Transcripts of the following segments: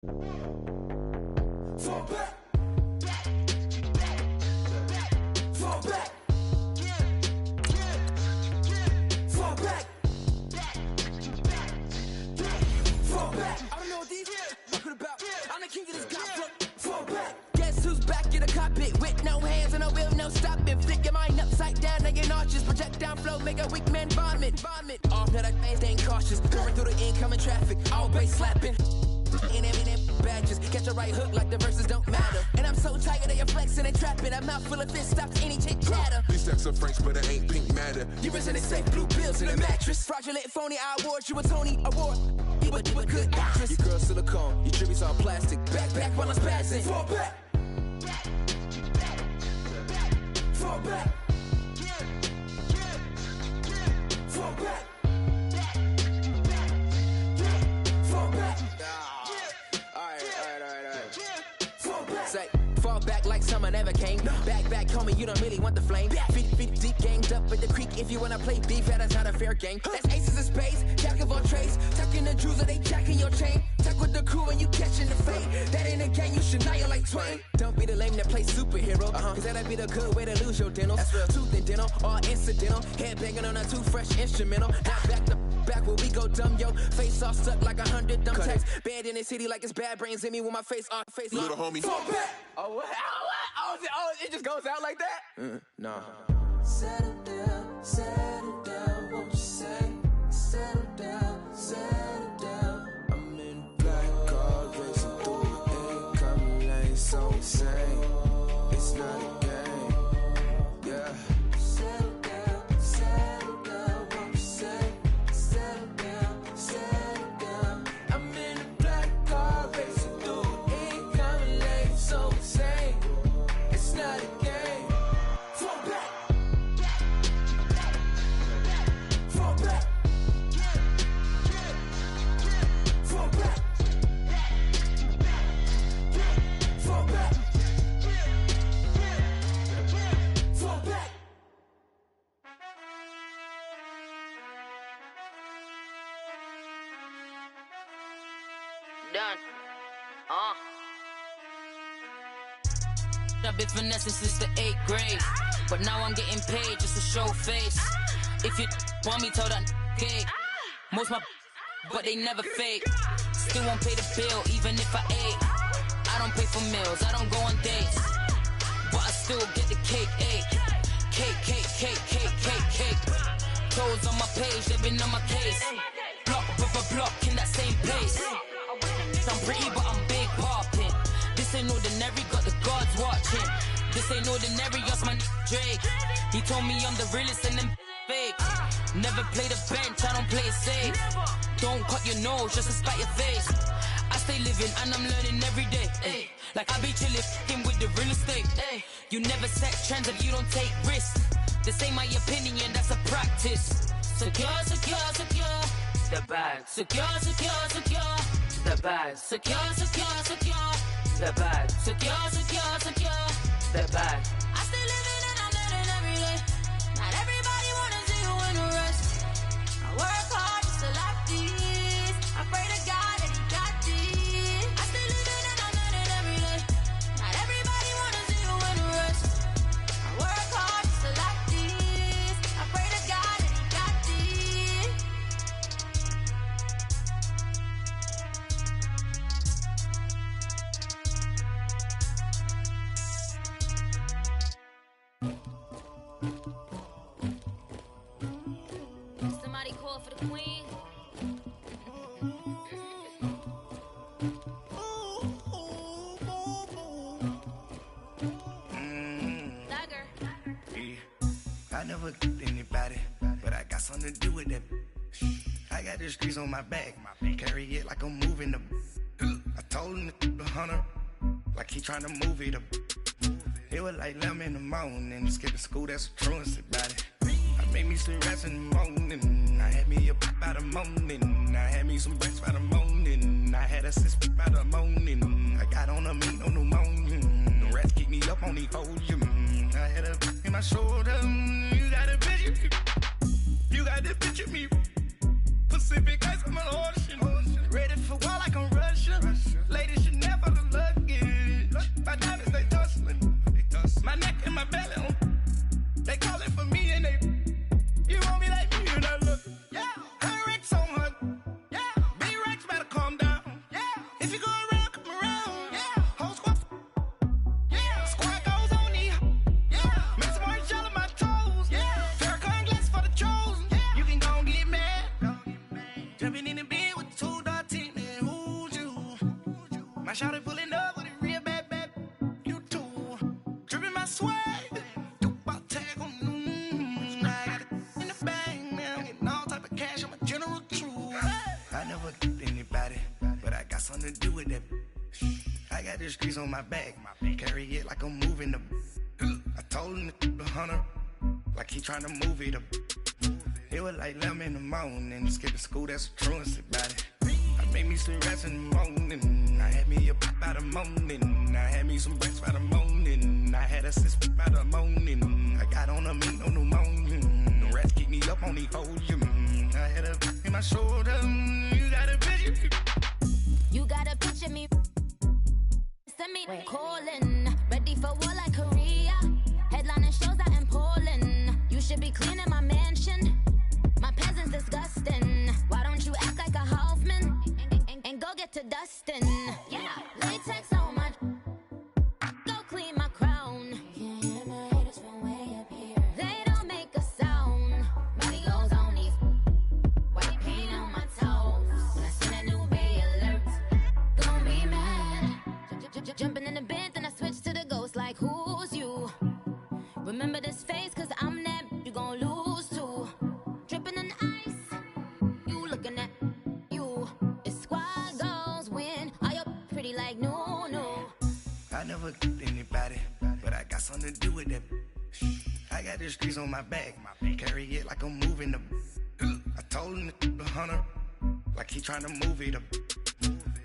Fall back. Fall back. Fall back. Fall back. I don't know what these talking about. I'm the king of this gossip. Fall back. Guess who's back in the cockpit with no hands and no wheel, no stopping. Flip your mind upside down, now your nauseous. Project down flow, make a weak man vomit. Off that I staying cautious. Going through the incoming traffic, all bass slapping. In badges, catch a right hook like the verses don't matter. And I'm so tired of your flexing and trapping. I'm not full of fist stops, any chit chatter. These stacks are French, but it ain't pink matter. You represent safe blue pills in a mattress. Fraudulent, phony, I award you a Tony Award. You a good actress. Your girl silicone, your tributes all plastic. Back while I'm spazzing. Fall back. Fall back. Fall back. Fall back. Say, fall back like summer never came. Back, homie, you don't really want the flame. Feet deep, ganged up at the creek. If you wanna play beef, that's not a fair game. That's aces of spades, jack of all trades. Tucking the jewels, or they jacking your chain. Tuck with the crew and you catching the fade. That ain't a game, you should annihilate Twain. Don't be the lame that plays superhero. Cause that'll be the good way to lose your dentals. Tooth and dental, all incidental. Head banging on a too fresh instrumental. Now back to back where we go dumb, yo. Face all stuck like 100 dumb tacks. Banned in the city like it's bad brains in me with my face off. Face little homie. Fall back. Oh, what? Oh, it just goes out like that? Nah. Settle down, won't you say? Settle down. I'm in black car, racing through the incoming lane, so insane. It's not a game, yeah. Settle down, won't you say? Settle down. I'm in a black car, racing through the incoming lane, so insane. It's not a game. Fall back. Fall back. Fall back. Fall back. Fall back. Done. I've been finessing since the 8th grade, but now I'm getting paid just to show face. If you want me, tell that gay. Most my but they never fake. Still won't pay the bill even if I ate. I don't pay for meals, I don't go on dates, but I still get the cake. Cake. Toes on my page, they've been on my case. Block with a block in that same place. I'm pretty but I'm big poppin'. This ain't ordinary, got the gods watching. This ain't ordinary, that's my Drake. He told me I'm the realest and them fake. Never play the bench, I don't play it safe. Don't cut your nose just to spite your face. I stay living and I'm learning every day. Ay. Like I be chillin' with the real estate. Ay. You never set trends if you don't take risks. This ain't my opinion, that's a practice. Secure. The bag. Secure. The bag. Secure. The bag. Secure. The bag. I stay living and I'm learning every day. Not everybody wanna see you in a rush. I work hard just to like this. I pray to God that He got this. I stay living and I'm learning every day. Not everybody wanna see you in a rush. I work hard just to like this. I pray to God that He got this. Somebody call for the queen. Dagger. I never killed anybody, but I got something to do with that. I got the streets on my back, carry it like I'm moving the. I told him to hunter, like he trying to move it up. It was like 11 in the morning, skipping school, that's a truancy about it. I made me some rest in the morning, I had me a by the morning, I had me some breaks by the morning, I had a sis by the morning, I got on a meat on the morning, the rats keep me up on the podium, I had a in my shoulder, you got a picture, you got the picture me, Pacific ice on my ocean, ready for war like I'm Russia, ladies If you go around, come around. Yeah. Whole squad. Yeah. Squad goes on me. Yeah. Make some orange gel on my toes. Yeah. Farrakhan glass for the chosen. Yeah. You can go and get mad. Jumping in the bed with 2 dark teeth, man. Who's you? My shawty pulling up with a real bad. You too. Dripping my swag. Do about tag on. I got it in the bag, man. I'm getting all type of cash. I'm a general true. I never did anybody, but I got something to do with that. I got the streets on my back. Carry it like I'm moving the. I told him the hunter, like he trying to move it up. It was like 11 in the morning, skipping school, that's a truancy about it. I made me some rest in the morning, I had me a by the morning, I had me some breaks by the morning, I had a sis by the morning, I got on a meat, no pneumonia, the rats keep me up on the podium, I had a in my shoulder, you got a picture. You got a picture me. Send me calling, ready for war like Korea. Headlining shows out in Poland. You should be cleaning my mansion. My peasant's disgusting. Why don't you act like a Hoffman and go get to dustin'? Yeah, latex on my. Go clean my crown. Can't hear my haters from way up here. They don't make a sound. Body goes on these. White paint on my toes. When I see that new Bay alert, gonna be mad. Jumping in the bed, then I switch to the ghost like who's you? Remember this face, cause I'm that you gon' lose too. Dripping in ice, you looking at you. It's squad goals win. Are you pretty like no? I never did anybody, but I got something to do with that. I got the streets on my back, carry it like I'm moving the. I told him the hunter, like he trying to move it up.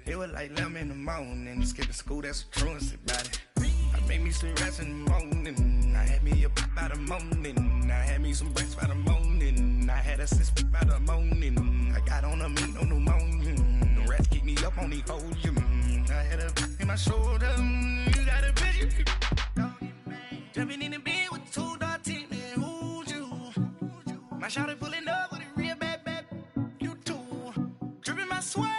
It was like 11 in the morning, skipping school, that's a truancy about it. I made me some rest in the morning, I had me a by the morning, I had me some breaks by the morning, I had a sis by the morning, I got on a meat, no pneumonia, the rats keep me up on the podium, I had a in my shoulder, you got a picture. Jumping in the bed with 2 dark teeth, man, who's you? My shawty pulling up with a real bad. You too. Dripping my swag.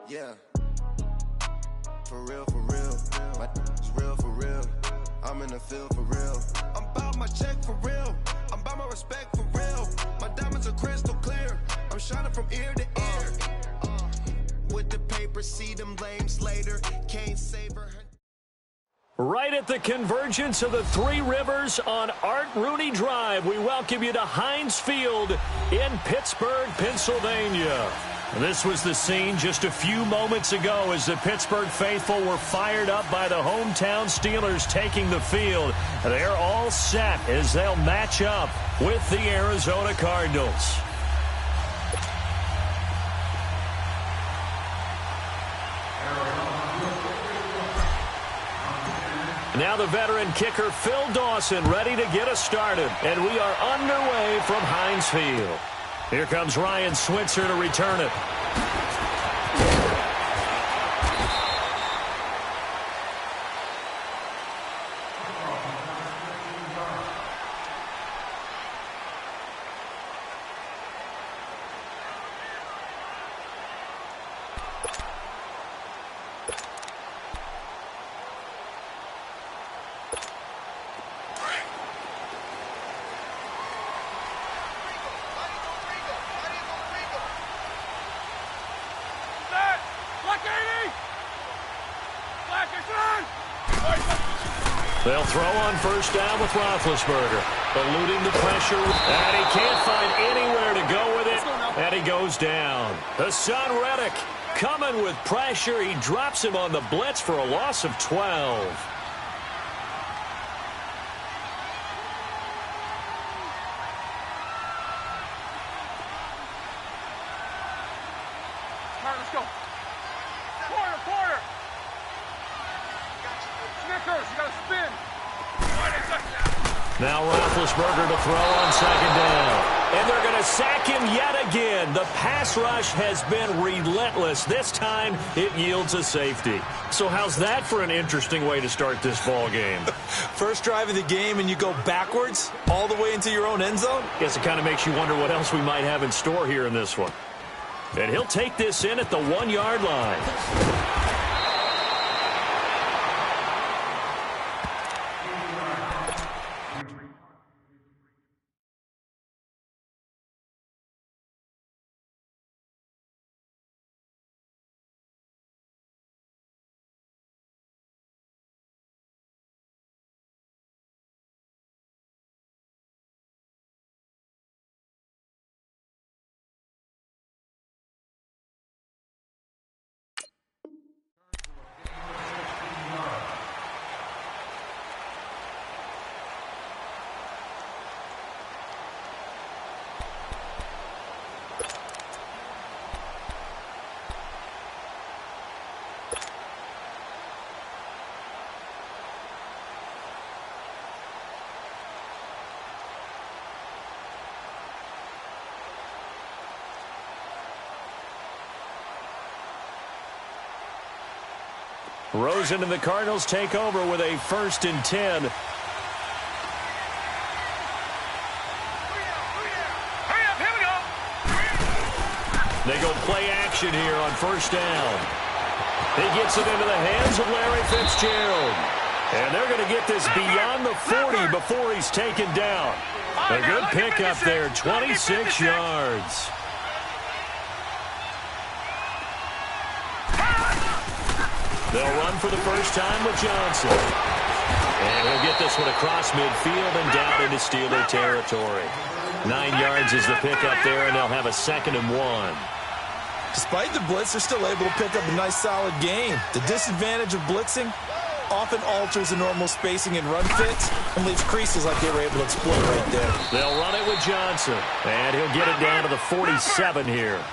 Yeah, for real, my is real for real, I'm in the field for real, I'm about my check for real, I'm about my respect for real, my diamonds are crystal clear, I'm shining from ear to ear, with the paper, see them lames later, can't save her. Right at the convergence of the Three Rivers on Art Rooney Drive, we welcome you to Heinz Field in Pittsburgh, Pennsylvania. This was the scene just a few moments ago as the Pittsburgh faithful were fired up by the hometown Steelers taking the field. They're all set as they'll match up with the Arizona Cardinals. Now the veteran kicker Phil Dawson ready to get us started. And we are underway from Heinz Field. Here comes Ryan Switzer to return it. They'll throw on first down with Roethlisberger, eluding the pressure, and he can't find anywhere to go with it. And he goes down. Hassan Reddick coming with pressure. He drops him on the blitz for a loss of 12. All right, let's go. Quarter. Snickers, you got to spin. Now Roethlisberger to throw on second down. And they're going to sack him yet again. The pass rush has been relentless. This time, it yields a safety. So how's that for an interesting way to start this ball game? First drive of the game, and you go backwards all the way into your own end zone? Guess it kind of makes you wonder what else we might have in store here in this one. And he'll take this in at the 1-yard line. Rosen and the Cardinals take over with a 1st and 10. They go play action here on 1st down. He gets it into the hands of Larry Fitzgerald. And they're going to get this beyond the 40 before he's taken down. A good pickup there, 26 yards. They'll run for the first time with Johnson. And he'll get this one across midfield and down into Steeler territory. 9 yards is the pickup there, and they'll have a 2nd and 1. Despite the blitz, they're still able to pick up a nice, solid game. The disadvantage of blitzing often alters the normal spacing and run fits and leaves creases like they were able to exploit right there. They'll run it with Johnson, and he'll get it down to the 47 here.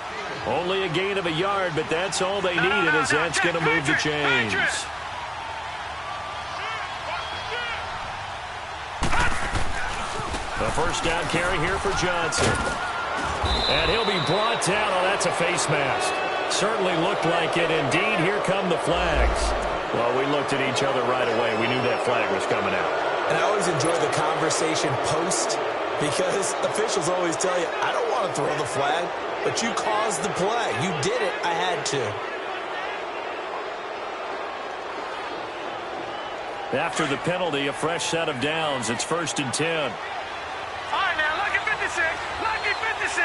Only a gain of a yard, but that's all they needed, as that's going to move the chains. The 1st down carry here for Johnson. And he'll be brought down. Oh, that's a face mask. Certainly looked like it. Indeed, here come the flags. Well, we looked at each other right away. We knew that flag was coming out. And I always enjoy the conversation post, because officials always tell you, I don't want to throw the flag, but you caused the play. You did it. I had to. After the penalty, a fresh set of downs. It's 1st and 10. All right, now, lucky 56. Lucky 56.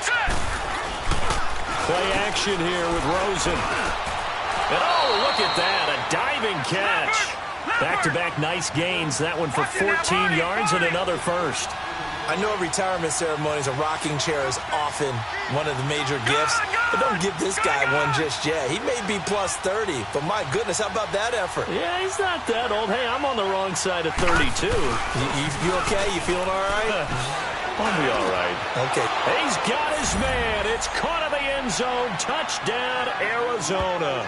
Set. Play action here with Rosen. And oh, look at that. A diving catch. Back-to-back nice gains. That one for 14 yards and another 1st. I know retirement ceremonies, a rocking chair is often one of the major gifts, but don't give this guy one just yet. He may be plus 30, but my goodness, how about that effort? Yeah, he's not that old. Hey, I'm on the wrong side of 32. You okay? You feeling all right? I'll be all right. Okay. He's got his man. It's caught in the end zone. Touchdown, Arizona.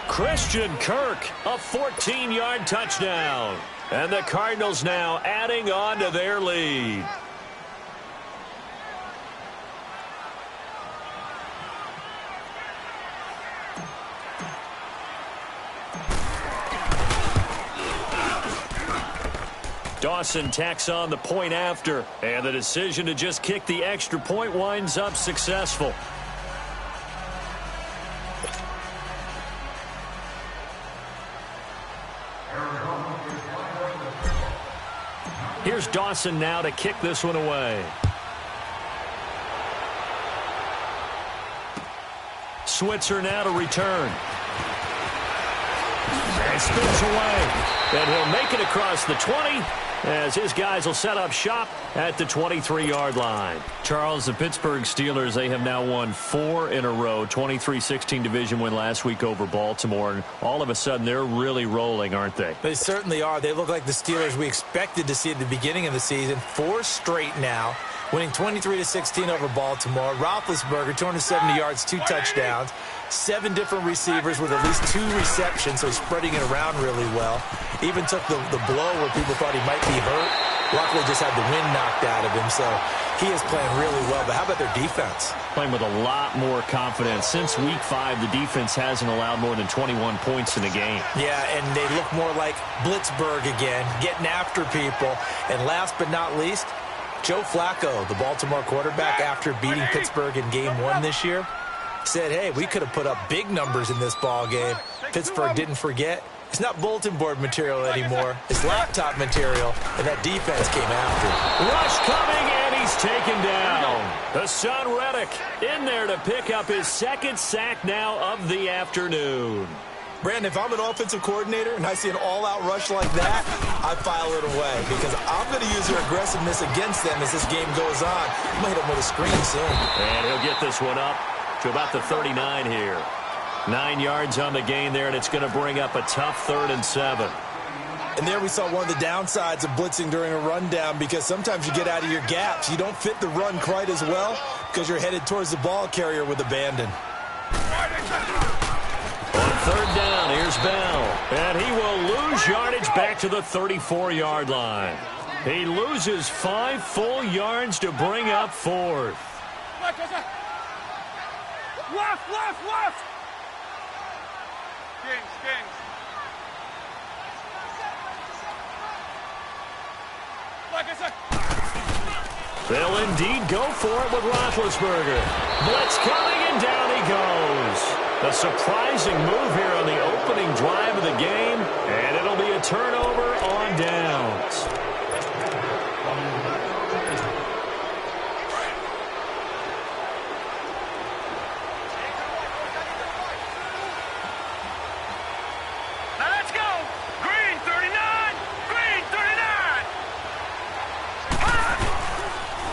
Christian Kirk, a 14-yard touchdown. And the Cardinals now adding on to their lead. Dawson tacks on the point after, and the decision to just kick the extra point winds up successful. Here's Dawson now to kick this one away. Switzer now to return. And spins away. And he'll make it across the 20 as his guys will set up shop at the 23-yard line. Charles, the Pittsburgh Steelers, they have now won 4 in a row. 23-16 division win last week over Baltimore. And all of a sudden, they're really rolling, aren't they? They certainly are. They look like the Steelers we expected to see at the beginning of the season. 4 straight now, winning 23-16 over Baltimore. Roethlisberger, 270 yards, 2 touchdowns. 7 different receivers with at least 2 receptions, so spreading it around really well. Even took the blow where people thought he might be hurt. Luckily just had the wind knocked out of him, so he is playing really well. But how about their defense? Playing with a lot more confidence. Since week 5, the defense hasn't allowed more than 21 points in a game. Yeah, and they look more like Blitzburg again, getting after people. And last but not least, Joe Flacco, the Baltimore quarterback, after beating Pittsburgh in Game 1 this year, said, hey, we could have put up big numbers in this ball game. Pittsburgh didn't forget. It's not bulletin board material anymore. It's laptop material, and that defense came after. Rush coming, and he's taken down. Hassan Reddick in there to pick up his 2nd sack now of the afternoon. Brandon, if I'm an offensive coordinator and I see an all-out rush like that, I file it away because I'm going to use their aggressiveness against them as this game goes on. I'm going to hit them with a screen soon. And he'll get this one up to about the 39 here. 9 yards on the gain there, and it's going to bring up a tough 3rd and 7. And there we saw one of the downsides of blitzing during a rundown because sometimes you get out of your gaps. You don't fit the run quite as well because you're headed towards the ball carrier with abandon. On 3rd down, here's Bell. And he will lose yardage back to the 34-yard line. He loses 5 full yards to bring up 4th. Left! Kings. Like I said. They'll indeed go for it with Roethlisberger. Blitz coming, and down he goes. A surprising move here on the opening drive of the game, and it'll be a turnover on downs.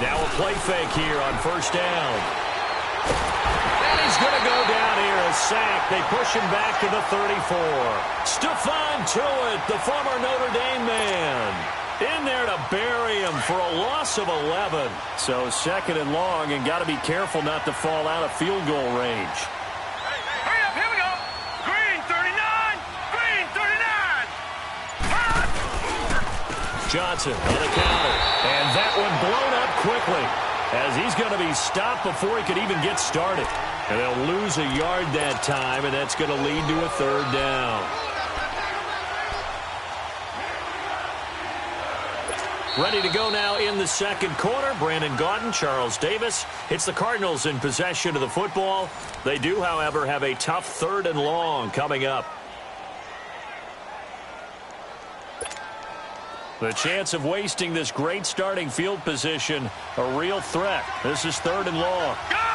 Now a play fake here on 1st down. And he's going to go down here, a sack. They push him back to the 34. Stephon Tuitt, the former Notre Dame man, in there to bury him for a loss of 11. So 2nd and long, and got to be careful not to fall out of field goal range. Hurry up, here we go. Green 39. Johnson on the counter. And that one blown up quickly as he's going to be stopped before he could even get started. And they'll lose a yard that time, and that's going to lead to a 3rd down. Ready to go now in the 2nd quarter. Brandon Gaudin, Charles Davis. It's the Cardinals in possession of the football. They do, however, have a tough 3rd and long coming up. The chance of wasting this great starting field position, a real threat. This is 3rd and long. Gone!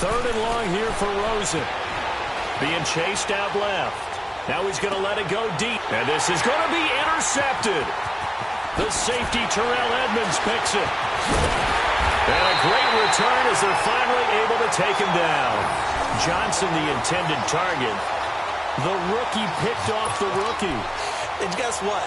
Third and long here for Rosen. Being chased out left. Now he's going to let it go deep. And this is going to be intercepted. The safety, Terrell Edmonds, picks it. And a great return as they're finally able to take him down. Johnson, the intended target. The rookie picked off the rookie. And guess what?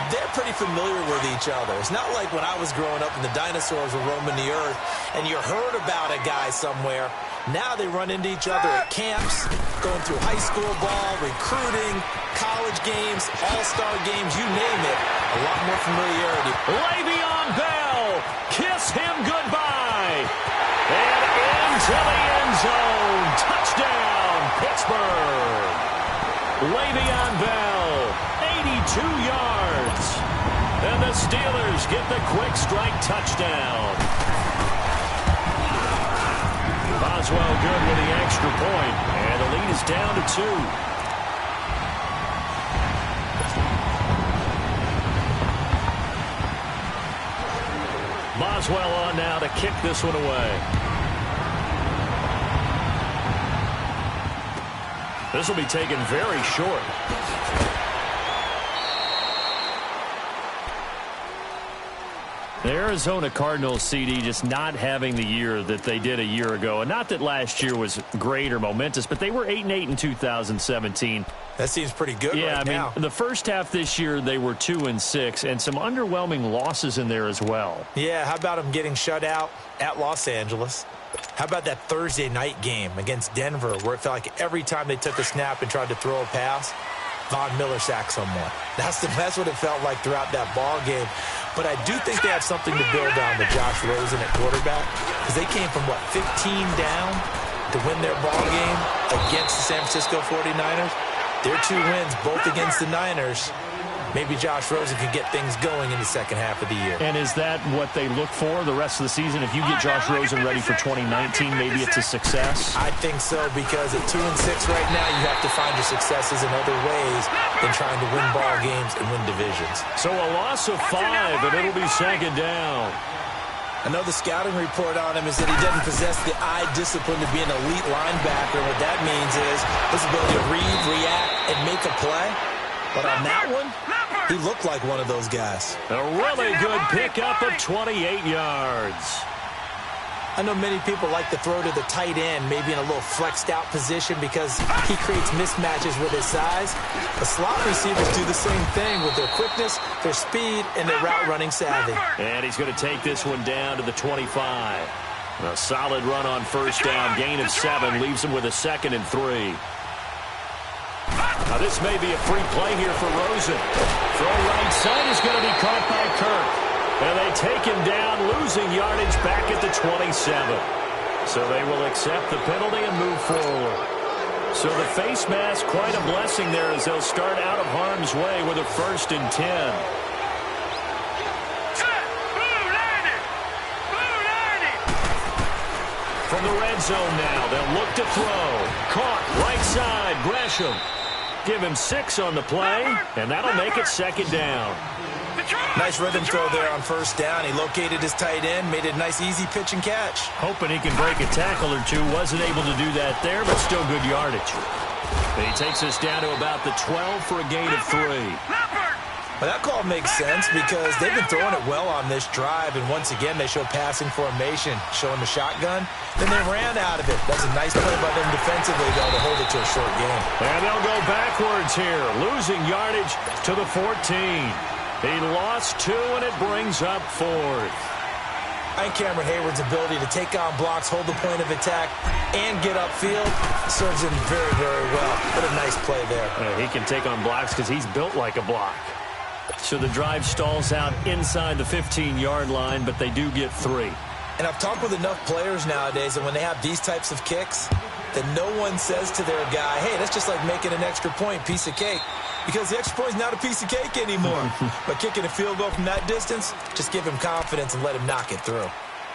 They're pretty familiar with each other. It's not like when I was growing up and the dinosaurs were roaming the earth and you heard about a guy somewhere. Now they run into each other at camps, going through high school ball, recruiting, college games, all-star games, you name it. A lot more familiarity. Le'Veon Bell, kiss him goodbye. And into the end zone. Touchdown, Pittsburgh. Le'Veon Bell, 82 yards. And the Steelers get the quick strike touchdown. Boswell good with the extra point, and the lead is down to 2. Boswell on now to kick this one away. This will be taken very short. The Arizona Cardinals, CD, just not having the year that they did a year ago. And not that last year was great or momentous, but they were 8-8 in 2017. That seems pretty good right now. I mean, the first half this year, they were 2-6, and some underwhelming losses in there as well. Yeah, how about them getting shut out at Los Angeles? How about that Thursday night game against Denver, where it felt like every time they took a snap and tried to throw a pass, Von Miller sacked someone. That's what it felt like throughout that ball game. But I do think they have something to build on with Josh Rosen at quarterback, because they came from, 15 down to win their ball game against the San Francisco 49ers. Their 2 wins, both against the Niners. Maybe Josh Rosen can get things going in the second half of the year. And is that what they look for the rest of the season? If you get Josh Rosen ready for 2019, maybe it's a success? I think so, because at 2-6 right now, you have to find your successes in other ways than trying to win ball games and win divisions. So a loss of 5, and it'll be second down. Another scouting report on him is that he doesn't possess the eye discipline to be an elite linebacker. What that means is his ability to read, react, and make a play. But on that one, he looked like one of those guys. A really good pickup of 28 yards. I know many people like to throw to the tight end, maybe in a little flexed out position because he creates mismatches with his size. The slot receivers do the same thing with their quickness, their speed, and their route running savvy. And he's going to take this one down to the 25. A solid run on first down, gain of 7, leaves him with a 2nd and 3. Now this may be a free play here for Rosen. Throw right side is going to be caught by Kirk. And they take him down, losing yardage back at the 27. So they will accept the penalty and move forward. So the face mask, quite a blessing there as they'll start out of harm's way with a 1st and 10. From the red zone now, they'll look to throw. Caught, right side, Gresham. Give him 6 on the play, and that'll make it 2nd down. Nice rhythm throw there on first down. He located his tight end, made it a nice easy pitch and catch. Hoping he can break a tackle or two. Wasn't able to do that there, but still good yardage. And he takes us down to about the 12 for a gain of 3. Well, that call makes sense because they've been throwing it well on this drive, and once again they show passing formation, showing the shotgun. Then they ran out of it. That's a nice play by them defensively, though, to hold it to a short game. And they'll go backwards here, losing yardage to the 14. He lost 2, and it brings up 4th. I think Cameron Hayward's ability to take on blocks, hold the point of attack, and get upfield serves him very, very well. What a nice play there. He can take on blocks because he's built like a block. So the drive stalls out inside the 15-yard line, but they do get 3. And I've talked with enough players nowadays that when they have these types of kicks, that no one says to their guy, hey, that's just like making an extra point, piece of cake. Because the extra point is not a piece of cake anymore. But kicking a field goal from that distance, just give him confidence and let him knock it through.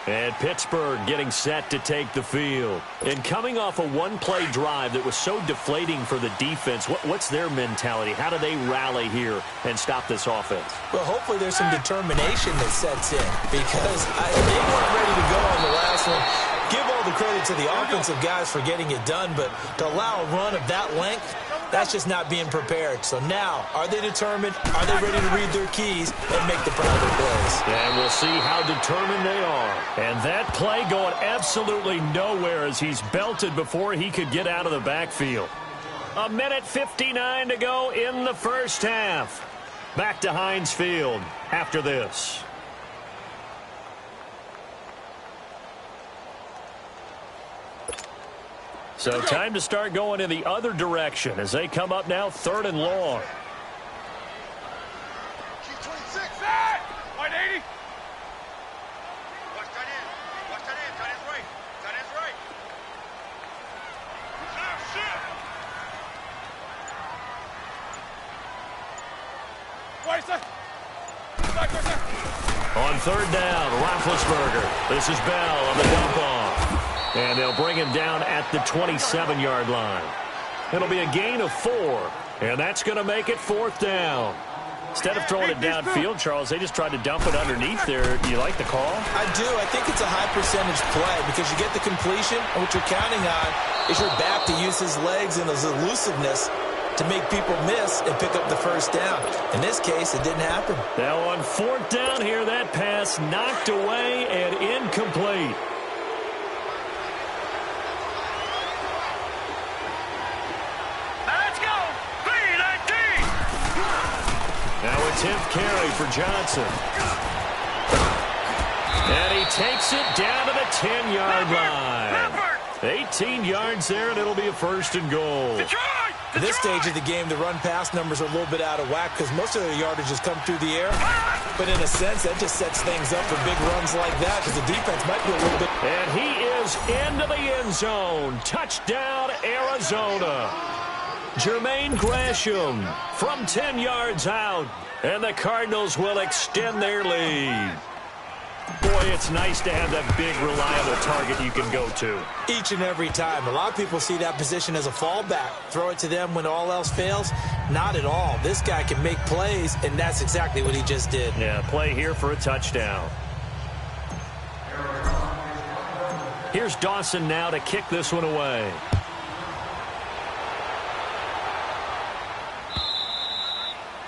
And Pittsburgh getting set to take the field. And coming off a one-play drive that was so deflating for the defense, what's their mentality? How do they rally here and stop this offense? Well, hopefully there's some determination that sets in because they weren't ready to go on the last one. Give all the credit to the offensive guys for getting it done, but to allow a run of that length, that's just not being prepared. So now, are they determined? Are they ready to read their keys and make the proper plays? And we'll see how determined they are. And that play going absolutely nowhere as he's belted before he could get out of the backfield. 1:59 to go in the first half. Back to Heinz Field after this. So time to start going in the other direction as they come up now 3rd and long. 26, 180. Watch that in. Watch that in. Tight end's right. Tight end's right. Shit. On 3rd down, Roethlisberger. This is Bell on the dump off. And they'll bring him down at the 27-yard line. It'll be a gain of 4, and that's going to make it 4th down. Instead of throwing it downfield, Charles, they just tried to dump it underneath there. You like the call? I do. I think it's a high percentage play because you get the completion, and what you're counting on is your back to use his legs and his elusiveness to make people miss and pick up the first down. In this case, it didn't happen. Now on 4th down here, that pass knocked away and incomplete. Let's go! 3-19! Now a 10th carry for Johnson. And he takes it down to the 10-yard line. 18 yards there, and it'll be a 1st and goal. At this stage of the game, the run-pass numbers are a little bit out of whack because most of their yardage has come through the air. But in a sense, that just sets things up for big runs like that because the defense might be a little bit... And he is into the end zone. Touchdown, Arizona. Jermaine Gresham from 10 yards out. And the Cardinals will extend their lead. Boy, it's nice to have that big, reliable target you can go to. Each and every time. A lot of people see that position as a fallback. Throw it to them when all else fails. Not at all. This guy can make plays, and that's exactly what he just did. Yeah, play here for a touchdown. Here's Dawson now to kick this one away.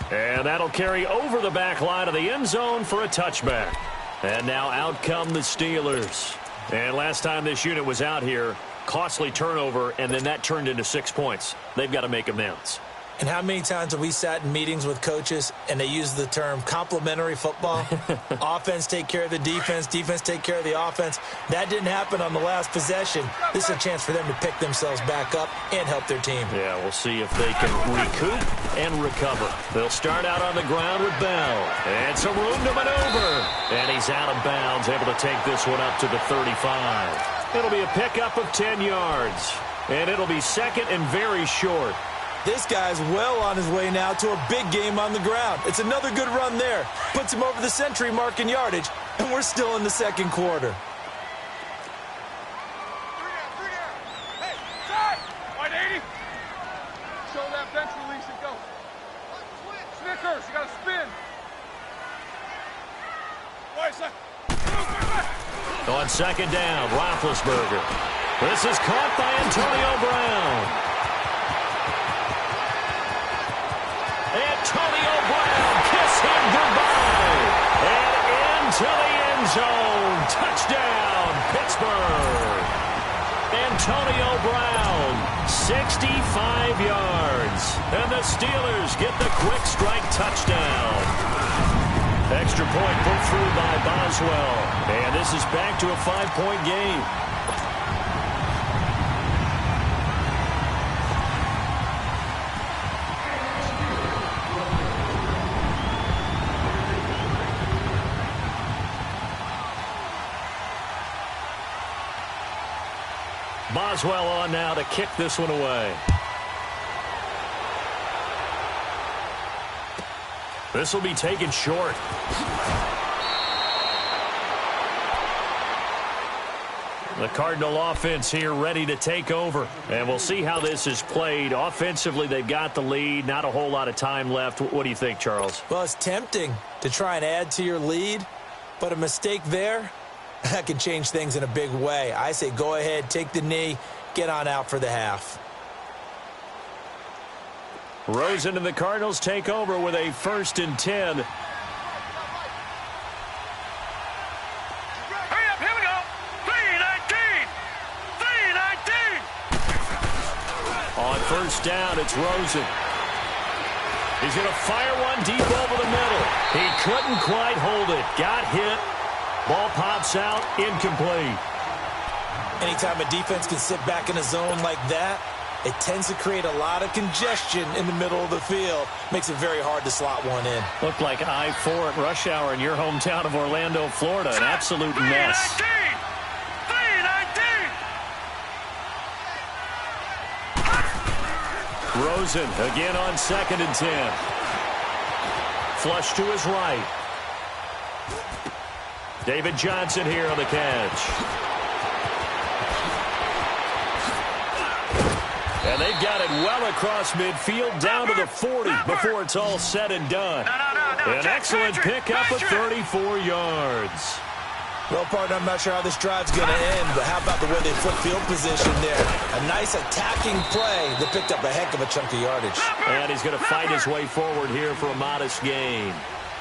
And that'll carry over the back line of the end zone for a touchback. And now out come the Steelers. And last time this unit was out here, costly turnover, and then that turned into 6 points. They've got to make amends. And how many times have we sat in meetings with coaches and they use the term complementary football? Offense take care of the defense, defense take care of the offense. That didn't happen on the last possession. This is a chance for them to pick themselves back up and help their team. Yeah, we'll see if they can recoup and recover. They'll start out on the ground with Bell. And some room to maneuver. And he's out of bounds, able to take this one up to the 35. It'll be a pickup of 10 yards. And it'll be 2nd and very short. This guy's well on his way now to a big game on the ground. It's another good run there. Puts him over the century mark in yardage, and we're still in the 2nd quarter. Hey, side! 180! Show that bench release and go. Snickers, you gotta spin. On 2nd down, Roethlisberger. This is caught by Antonio Brown. Antonio Brown, kiss him goodbye. And into the end zone. Touchdown, Pittsburgh. Antonio Brown, 65 yards. And the Steelers get the quick strike touchdown. Extra point put through by Boswell. And this is back to a 5-point game. Boswell on now to kick this one away. This will be taken short. The Cardinal offense here ready to take over. And we'll see how this is played. Offensively, they've got the lead. Not a whole lot of time left. What do you think, Charles? Well, it's tempting to try and add to your lead, but a mistake there, that can change things in a big way. I say go ahead, take the knee, get on out for the half. Rosen and the Cardinals take over with a 1st and 10. Hurry up, here we go. 3-19! 3-19! On 1st down, it's Rosen. He's going to fire one deep over the middle. He couldn't quite hold it. Got hit. Ball pops out, incomplete. Anytime a defense can sit back in a zone like that, it tends to create a lot of congestion in the middle of the field. Makes it very hard to slot one in. Looked like I-4 at rush hour in your hometown of Orlando, Florida. An absolute mess. 3-19! Rosen again on 2nd and 10. Flush to his right. David Johnson here on the catch. And they've got it well across midfield down to the 40 before it's all said and done. No. An excellent pickup of 34 yards. Well, partner, I'm not sure how this drive's going to end, but how about the way they flip field position there? A nice attacking play that picked up a heck of a chunk of yardage. And he's going to fight his way forward here for a modest gain.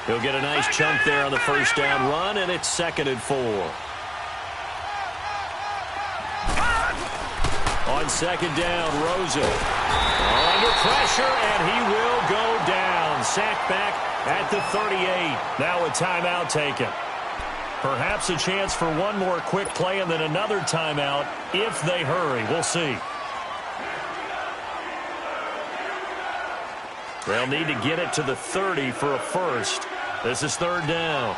He'll get a nice chunk there on the first down run, and it's 2nd and 4. On 2nd down, Rosen under pressure, and he will go down. Sacked back at the 38. Now a timeout taken. Perhaps a chance for one more quick play and then another timeout if they hurry. We'll see. They'll need to get it to the 30 for a first. This is 3rd down.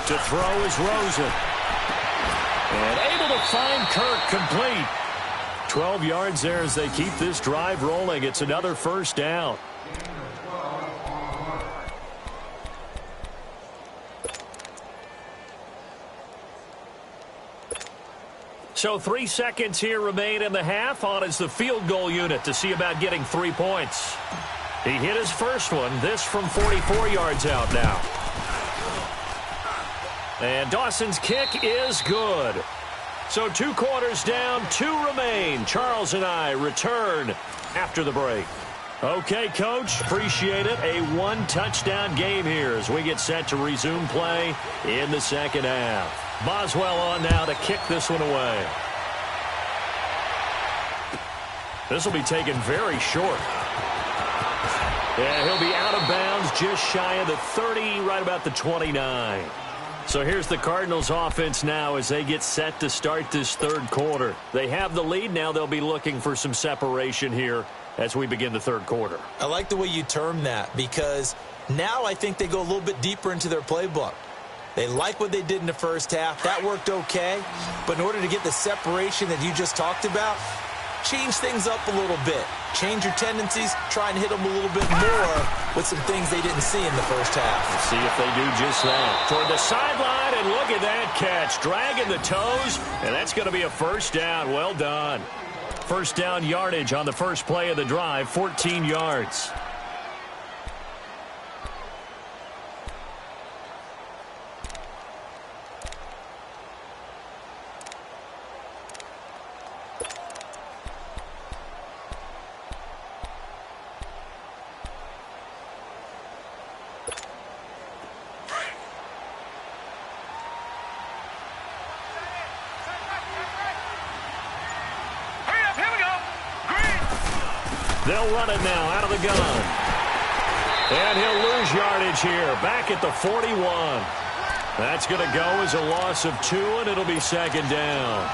To throw is Rosen. And able to find Kirk complete. 12 yards there as they keep this drive rolling. It's another first down. So 3 seconds here remain in the half. On is the field goal unit to see about getting 3 points. He hit his first one. This from 44 yards out now. And Dawson's kick is good. So 2 quarters down, 2 remain. Charles and I return after the break. Okay, Coach, appreciate it. A 1-touchdown game here as we get set to resume play in the second half. Boswell on now to kick this one away. This will be taken very short. And he'll be out of bounds just shy of the 30, right about the 29. So here's the Cardinals offense now as they get set to start this 3rd quarter. They have the lead now. They'll be looking for some separation here as we begin the 3rd quarter. I like the way you term that because now I think they go a little bit deeper into their playbook. They like what they did in the first half. That worked okay. But in order to get the separation that you just talked about, change things up a little bit. Change your tendencies. Try and hit them a little bit more with some things they didn't see in the first half. Let's see if they do just that. Toward the sideline, and look at that catch. Dragging the toes, and that's going to be a first down. Well done. First down yardage on the first play of the drive, 14 yards. They'll run it now out of the gun. And he'll lose yardage here. Back at the 41. That's going to go as a loss of 2, and it'll be 2nd down.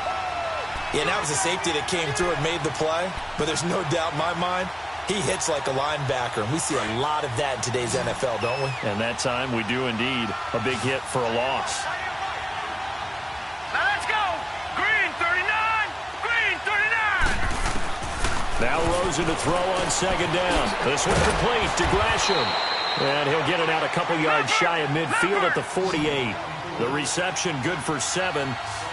Yeah, that was a safety that came through and made the play. But there's no doubt in my mind, he hits like a linebacker. And we see a lot of that in today's NFL, don't we? And that time we do indeed. A big hit for a loss. Now Rosen to throw on 2nd down. This one complete to Gresham. And he'll get it out a couple yards shy of midfield at the 48. The reception good for 7.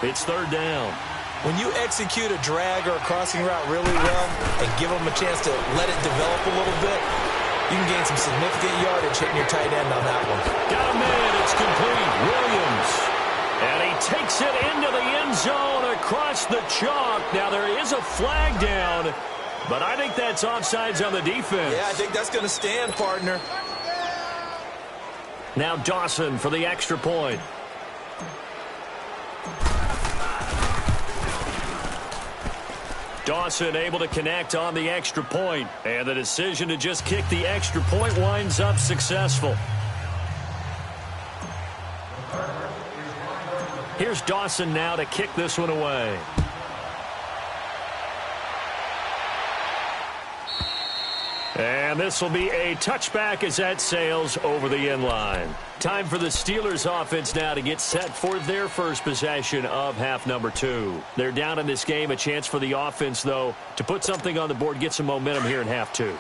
It's 3rd down. When you execute a drag or a crossing route really well and give them a chance to let it develop a little bit, you can gain some significant yardage hitting your tight end on that one. Got him in. It's complete. Williams. And he takes it into the end zone across the chalk. Now there is a flag down. But I think that's offsides on the defense. Yeah, I think that's going to stand, partner. Now Dawson for the extra point. Dawson able to connect on the extra point. And the decision to just kick the extra point winds up successful. Here's Dawson now to kick this one away. And this will be a touchback as that sails over the end line. Time for the Steelers offense now to get set for their first possession of half number 2. They're down in this game. A chance for the offense, though, to put something on the board, get some momentum here in half 2.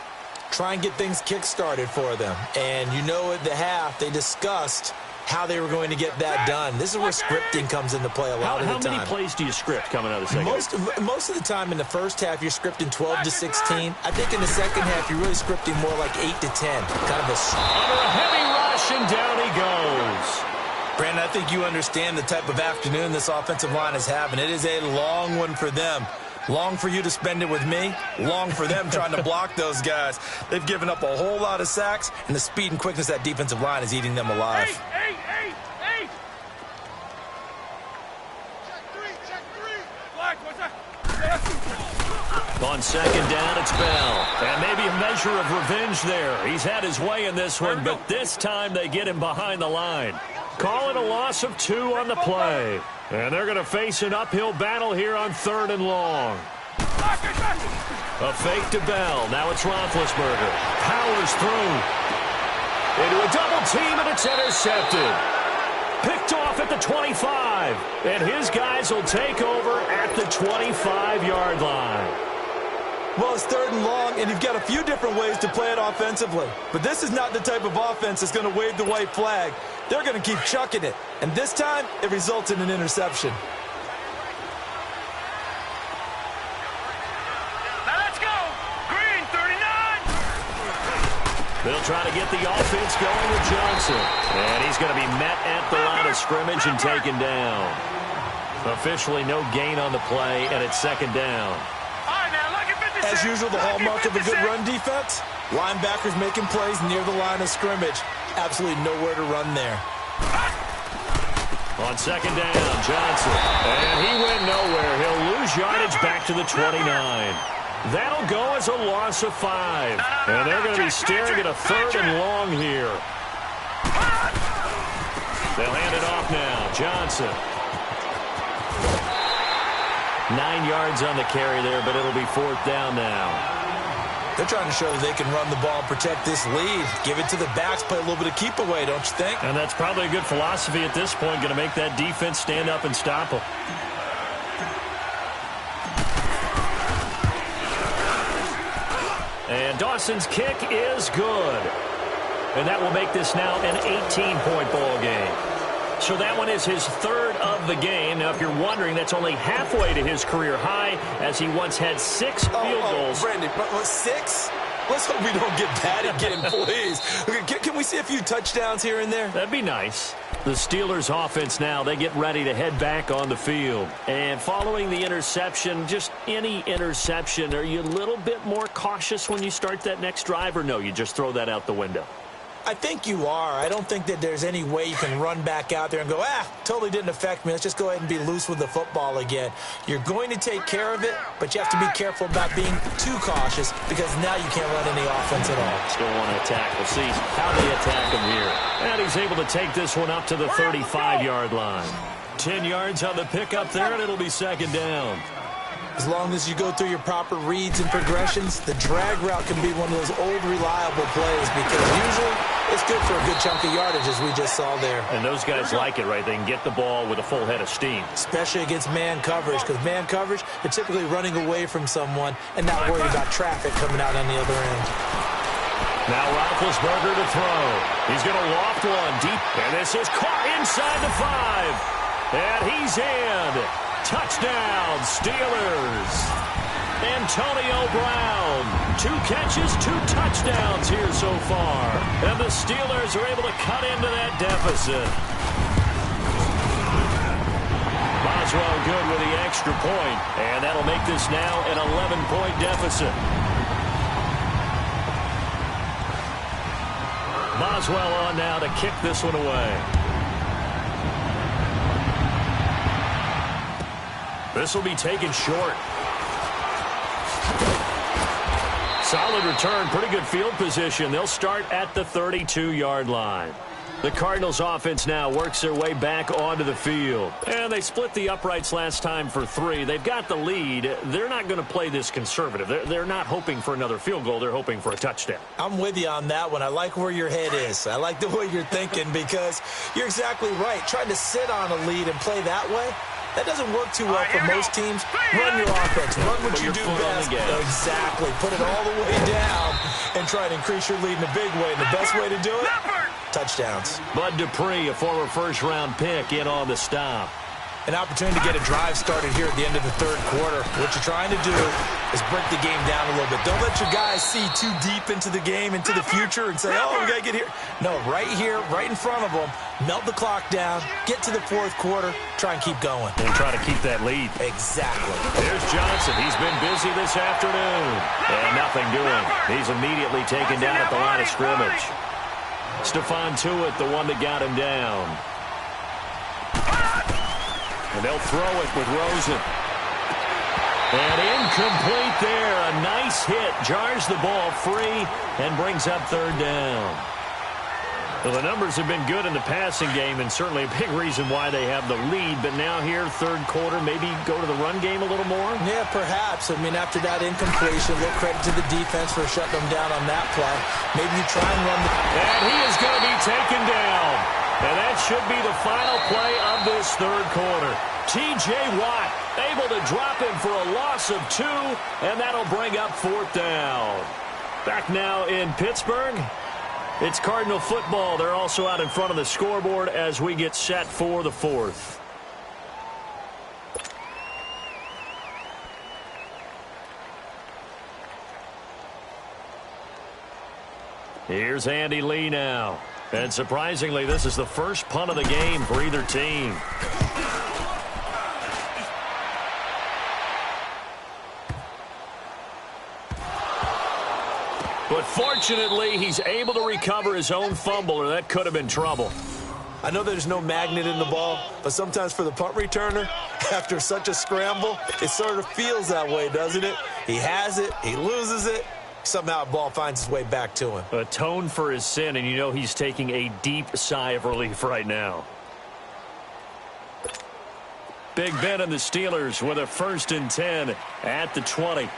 Try and get things kick-started for them. And you know at the half, they discussed how they were going to get that done. This is where scripting comes into play a lot of the time. How many plays do you script coming out of the second half? Most of the time in the first half, you're scripting 12 to 16. I think in the second half, you're really scripting more like 8 to 10. Kind of under a heavy rush, and down he goes. Brandon, I think you understand the type of afternoon this offensive line is having. It is a long one for them. Long for you to spend it with me. Long for them trying to block those guys. They've given up a whole lot of sacks, and the speed and quickness of that defensive line is eating them alive. Eight. Check three. Black, what's that? On second down, it's Bell. And maybe a measure of revenge there. He's had his way in this one, but this time they get him behind the line. Call it a loss of 2 on the play. And they're going to face an uphill battle here on 3rd and long. A fake to Bell. Now it's Roethlisberger. Powers through. Into a double team, and it's intercepted. Picked off at the 25. And his guys will take over at the 25-yard line. Well, it's 3rd and long, and you've got a few different ways to play it offensively. But this is not the type of offense that's going to wave the white flag. They're going to keep chucking it. And this time, it results in an interception. Now let's go. Green, 39. They'll try to get the offense going with Johnson. And he's going to be met at the line of scrimmage and taken down. Officially no gain on the play, and it's 2nd down. As usual, the hallmark of a good run defense, linebackers making plays near the line of scrimmage. Absolutely nowhere to run there. On 2nd down, Johnson. And he went nowhere. He'll lose yardage back to the 29. That'll go as a loss of 5. And they're going to be staring at a 3rd and long here. They'll hand it off now. Johnson. 9 yards on the carry there, but it'll be 4th down now. They're trying to show that they can run the ball and protect this lead. Give it to the backs, play a little bit of keep away, don't you think? And that's probably a good philosophy at this point, going to make that defense stand up and stop them. And Dawson's kick is good. And that will make this now an 18-point ball game. So that one is his 3rd of the game. Now, if you're wondering, that's only halfway to his career high, as he once had 6 field goals. Brandon, 6? Let's hope we don't get bad again, please. Can we see a few touchdowns here and there? That'd be nice. The Steelers' offense now, they get ready to head back on the field. And following the interception, just any interception, are you a little bit more cautious when you start that next drive, or no, you just throw that out the window? I think you are. I don't think that there's any way you can run back out there and go, totally didn't affect me. Let's just go ahead and be loose with the football again. You're going to take care of it, but you have to be careful about being too cautious, because now you can't run any offense at all. Still want to attack. We'll see how they attack him here. And he's able to take this one up to the 35-yard line. 10 yards on the pickup there, and it'll be 2nd down. As long as you go through your proper reads and progressions, the drag route can be one of those old reliable plays, because usually it's good for a good chunk of yardage, as we just saw there. And those guys like it, right? They can get the ball with a full head of steam. Especially against man coverage, because man coverage, they're typically running away from someone and not worried about traffic coming out on the other end. Now Roethlisberger to throw. He's going to loft one deep, and this is caught inside the 5. And he's in. Touchdown, Steelers. Antonio Brown. 2 catches, 2 touchdowns here so far. And the Steelers are able to cut into that deficit. Boswell good with the extra point. And that'll make this now an 11-point deficit. Boswell on now to kick this one away. This will be taken short. Solid return, pretty good field position. They'll start at the 32-yard line. The Cardinals offense now works their way back onto the field. And they split the uprights last time for 3. They've got the lead. They're not going to play this conservative. They're not hoping for another field goal. They're hoping for a touchdown. I'm with you on that one. I like where your head is. I like the way you're thinking, because you're exactly right. Trying to sit on a lead and play that way, that doesn't work too well for most teams. Run your offense. Run what you do best. Exactly. Put it all the way down and try to increase your lead in a big way. And the best way to do it, touchdowns. Bud Dupree, a former first-round pick, in on the stop. An opportunity to get a drive started here at the end of the third quarter. What you're trying to do is break the game down a little bit. Don't let your guys see too deep into the game, into the future, and say, oh, we got to get here. No, right here, right in front of them, melt the clock down, get to the fourth quarter, try and keep going. And try to keep that lead. Exactly. There's Johnson. He's been busy this afternoon. And nothing doing. He's immediately taken down at the line of scrimmage. Stephon Tuitt, the one that got him down. And they'll throw it with Rosen. And incomplete there. A nice hit. Jars the ball free and brings up third down. Well, the numbers have been good in the passing game and certainly a big reason why they have the lead. But now here, third quarter, maybe go to the run game a little more? Yeah, perhaps. I mean, after that incompletion, a little credit to the defense for shutting them down on that play. Maybe you try and run the... And he is going to be taken down. And that should be the final play of this third quarter. T.J. Watt able to drop him for a loss of 2, and that'll bring up fourth down. Back now in Pittsburgh. It's Cardinal football. They're also out in front of the scoreboard as we get set for the fourth. Here's Andy Lee now. And surprisingly, this is the first punt of the game for either team. But fortunately, he's able to recover his own fumble, or that could have been trouble. I know there's no magnet in the ball, but sometimes for the punt returner, after such a scramble, it sort of feels that way, doesn't it? He has it, he loses it, somehow the ball finds its way back to him. Atone for his sin, and you know he's taking a deep sigh of relief right now. Big Ben and the Steelers with a 1st and 10 at the 20.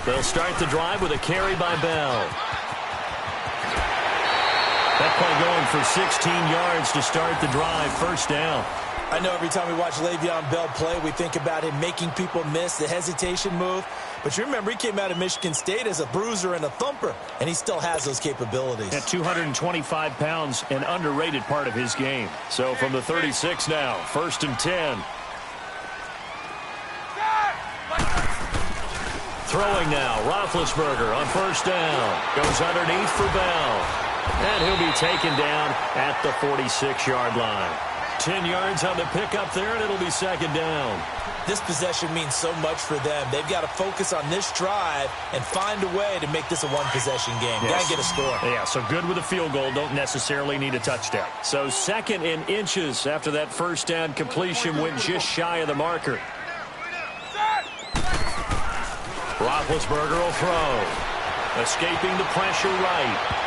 They'll start the drive with a carry by Bell. That play going for 16 yards to start the drive. First down. I know every time we watch Le'Veon Bell play, we think about him making people miss, the hesitation move. But you remember, he came out of Michigan State as a bruiser and a thumper, and he still has those capabilities. At 225 pounds, an underrated part of his game. So from the 36 now, 1st and 10. Throwing now, Roethlisberger on first down. Goes underneath for Bell. And he'll be taken down at the 46-yard line. 10 yards on the pickup there, and it'll be 2nd down. This possession means so much for them. They've got to focus on this drive and find a way to make this a one-possession game. Yes. Got to get a score. Yeah, so good with a field goal. Don't necessarily need a touchdown. So 2nd in inches after that first down completion went just shy of the marker. Roethlisberger will throw. Escaping the pressure right.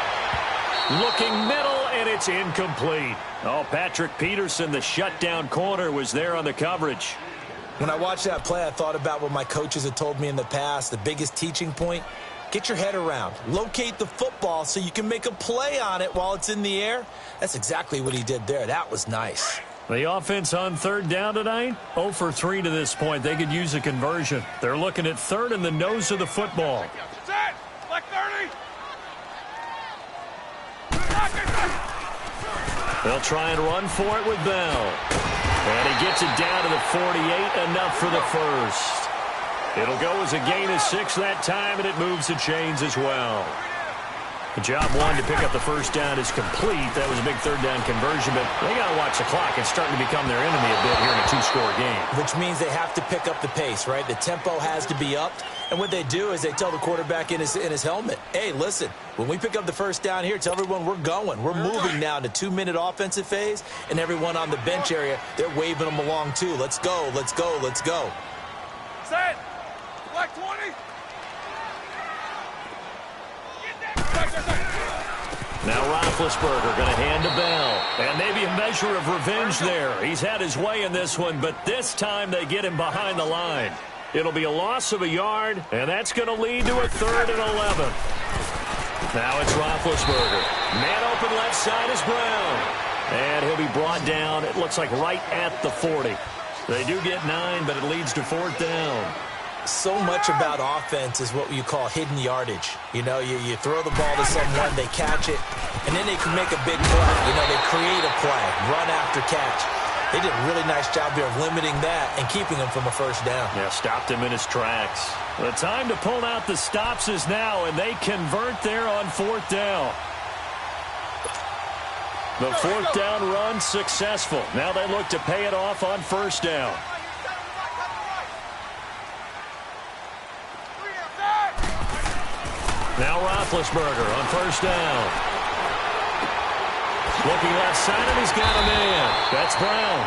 Looking middle, and it's incomplete. Oh, Patrick Peterson, the shutdown corner, was there on the coverage. When I watched that play, I thought about what my coaches had told me in the past. The biggest teaching point, get your head around. Locate the football so you can make a play on it while it's in the air. That's exactly what he did there. That was nice. The offense on 3rd down tonight, 0 for 3 to this point. They could use a conversion. They're looking at 3rd and the nose of the football. Set! Like 30! They'll try and run for it with Bell. And he gets it down to the 48, enough for the first. It'll go as a gain of 6 that time, and it moves the chains as well. The job one to pick up the first down is complete. That was a big 3rd down conversion, but they got to watch the clock. It's starting to become their enemy a bit here in a 2-score game. Which means they have to pick up the pace, right? The tempo has to be upped. And what they do is they tell the quarterback in his helmet, hey, listen, when we pick up the first down here, tell everyone we're going. We're moving now to 2-minute offensive phase, and everyone on the bench area, they're waving them along too. Let's go, let's go, let's go. Set! Like 20! Now Roethlisberger going to hand to Bell. And maybe a measure of revenge there. He's had his way in this one, but this time they get him behind the line. It'll be a loss of a yard, and that's going to lead to a 3rd and 11. Now it's Roethlisberger. Man open left side is Brown. And he'll be brought down, it looks like right at the 40. They do get 9, but it leads to 4th down. so much about offense is what you call hidden yardage. You know, you throw the ball to someone, they catch it, and then they can make a big play. You know, they create a play, run after catch. They did a really nice job there of limiting that and keeping him from a first down. Yeah, stopped him in his tracks. The time to pull out the stops is now, and they convert there on 4th down. The 4th down run successful. Now they look to pay it off on 1st down. Now Roethlisberger on 1st down. Looking left side, and he's got a man. That's Brown.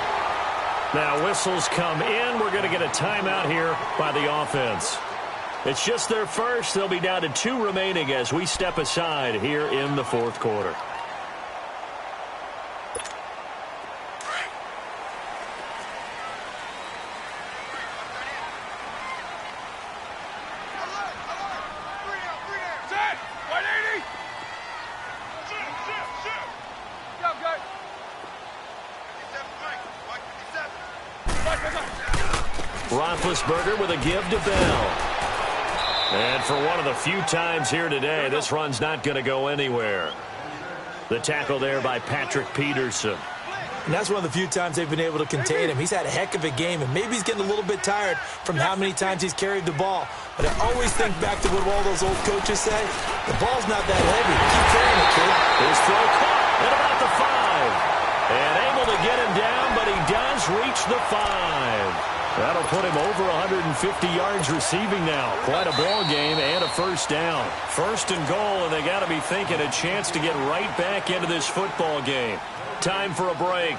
Now whistles come in. We're going to get a timeout here by the offense. It's just their first. They'll be down to 2 remaining as we step aside here in the 4th quarter. Roethlisberger with a give to Bell. And for one of the few times here today, this run's not going to go anywhere. The tackle there by Patrick Peterson. And that's one of the few times they've been able to contain him. He's had a heck of a game, and maybe he's getting a little bit tired from how many times he's carried the ball. But I always think back to what all those old coaches say. The ball's not that heavy. Keep carrying it, kid. His throw caught at about the 5. And able to get him down, but he does reach the 5. That'll put him over 150 yards receiving now. Quite a ball game and a first down. 1st and goal, and they got to be thinking a chance to get right back into this football game. Time for a break.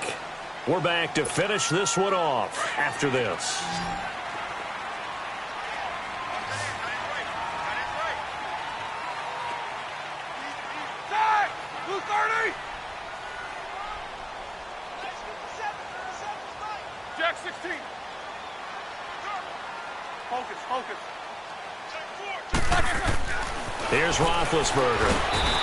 We're back to finish this one off after this. Jack 16. Focus. Here's Roethlisberger.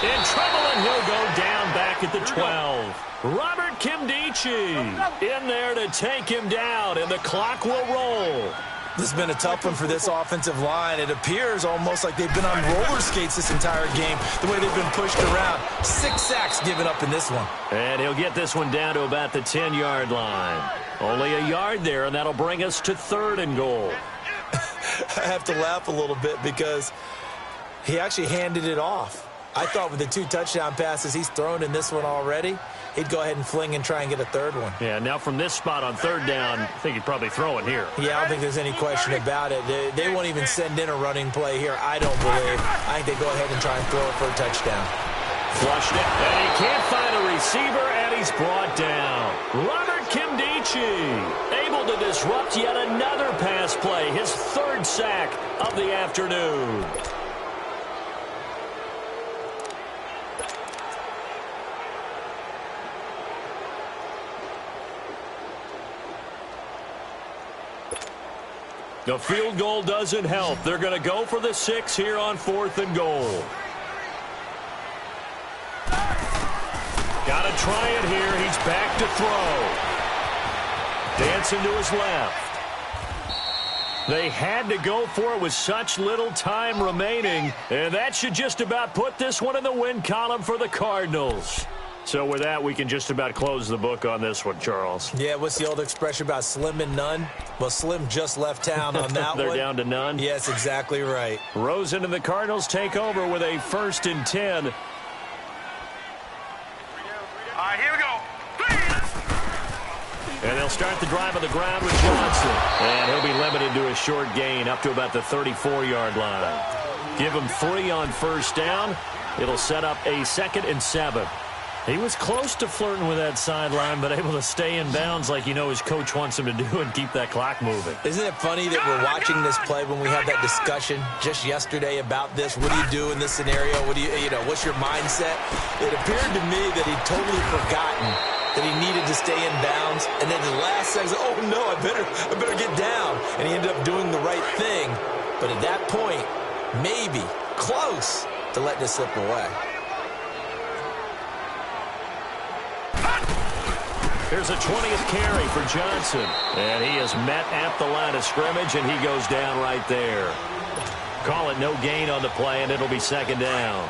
In trouble, and he'll go down back at the 12. Robert Kimdichie in there to take him down, and the clock will roll. This has been a tough one for this offensive line. It appears almost like they've been on roller skates this entire game, the way they've been pushed around. 6 sacks given up in this one. And he'll get this one down to about the 10-yard line. Only a yard there, and that'll bring us to 3rd and goal. I have to laugh a little bit because he actually handed it off. I thought with the 2 touchdown passes he's thrown in this one already, he'd go ahead and fling and try and get a 3rd one. Yeah, now from this spot on 3rd down, I think he'd probably throw it here. Yeah, I don't think there's any question about it. They won't even send in a running play here, I don't believe. I think they go ahead and try and throw it for a touchdown. Flushed it, and he can't find a receiver, and he's brought down. Robert Kimdichie able to disrupt yet another pass play, his 3rd sack of the afternoon. The field goal doesn't help. They're going to go for the 6 here on 4th and goal. Got to try it here. He's back to throw. Dancing to his left. They had to go for it with such little time remaining, and that should just about put this one in the win column for the Cardinals. So with that, we can just about close the book on this one, Charles. Yeah, what's the old expression about slim and none? Well, Slim just left town on that They're one. down to none? Yes, exactly right. Rosen and the Cardinals take over with a 1st and 10. All right, here we go. And they'll start the drive on the ground with Johnson. And he'll be limited to a short gain up to about the 34-yard line. Give him 3 on 1st down. It'll set up a 2nd and 7. He was close to flirting with that sideline, but able to stay in bounds like you know his coach wants him to do and keep that clock moving. Isn't it funny that we're watching this play when we had that discussion just yesterday about this? What do you do in this scenario? What do you know, what's your mindset? It appeared to me that he'd totally forgotten that he needed to stay in bounds, and then the last second, oh no, I better get down. And he ended up doing the right thing. But at that point, maybe close to letting it slip away. Here's a 20th carry for Johnson. And he is met at the line of scrimmage, and he goes down right there. Call it no gain on the play, and it'll be second down.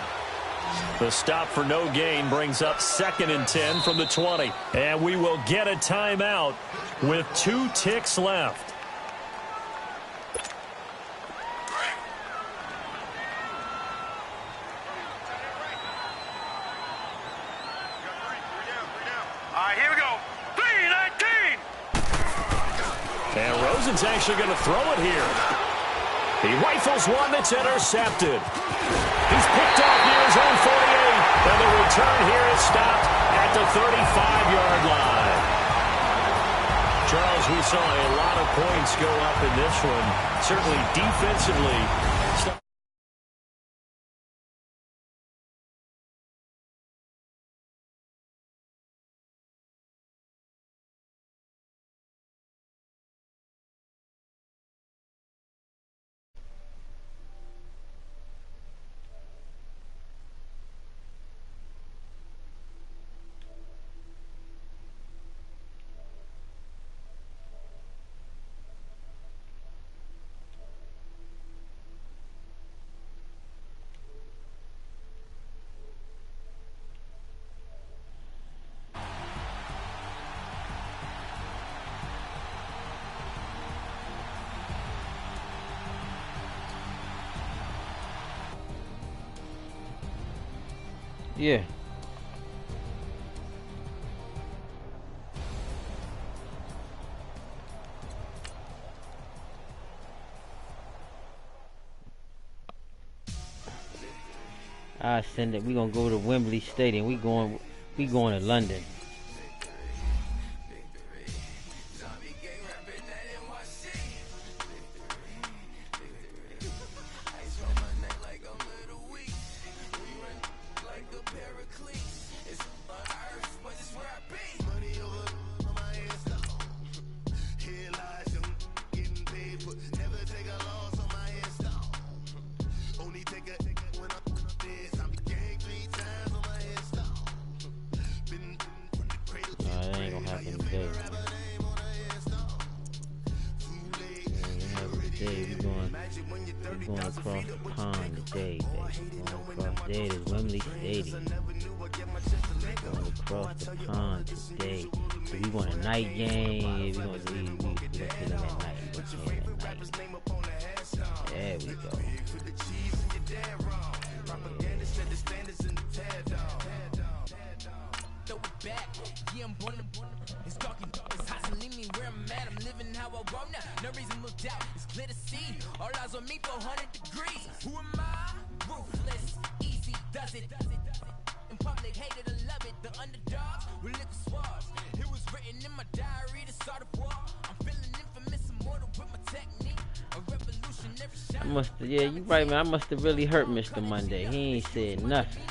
The stop for no gain brings up 2nd and 10 from the 20. And we will get a timeout with 2 ticks left. Here we go. 3-19. And Rosen's actually going to throw it here. He rifles one that's intercepted. He's picked off near his own 48. And the return here is stopped at the 35-yard line. Charles, we saw a lot of points go up in this one. Certainly defensively. Yeah. I send it. We gonna go to Wembley Stadium. We going to London. Yeah, you right, man. I must have really hurt Mr. Monday. He ain't said nothing.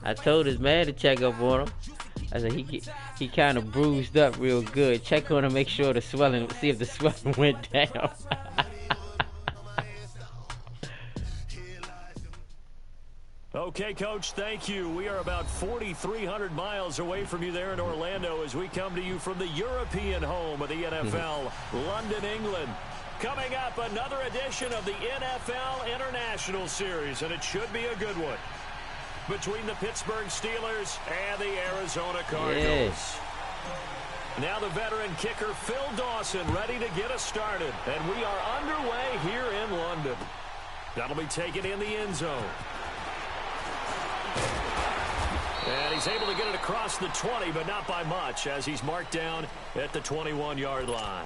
I told his man to check up on him. I said he kind of bruised up real good. Check on him, make sure the swelling, see if the swelling went down. Okay, Coach, thank you. We are about 4,300 miles away from you there in Orlando as we come to you from the European home of the NFL, London, England. Coming up, another edition of the NFL International Series, and it should be a good one, between the Pittsburgh Steelers and the Arizona Cardinals. Yes. Now the veteran kicker, Phil Dawson, ready to get us started, and we are underway here in London. That'll be taken in the end zone. And he's able to get it across the 20, but not by much, as he's marked down at the 21-yard line.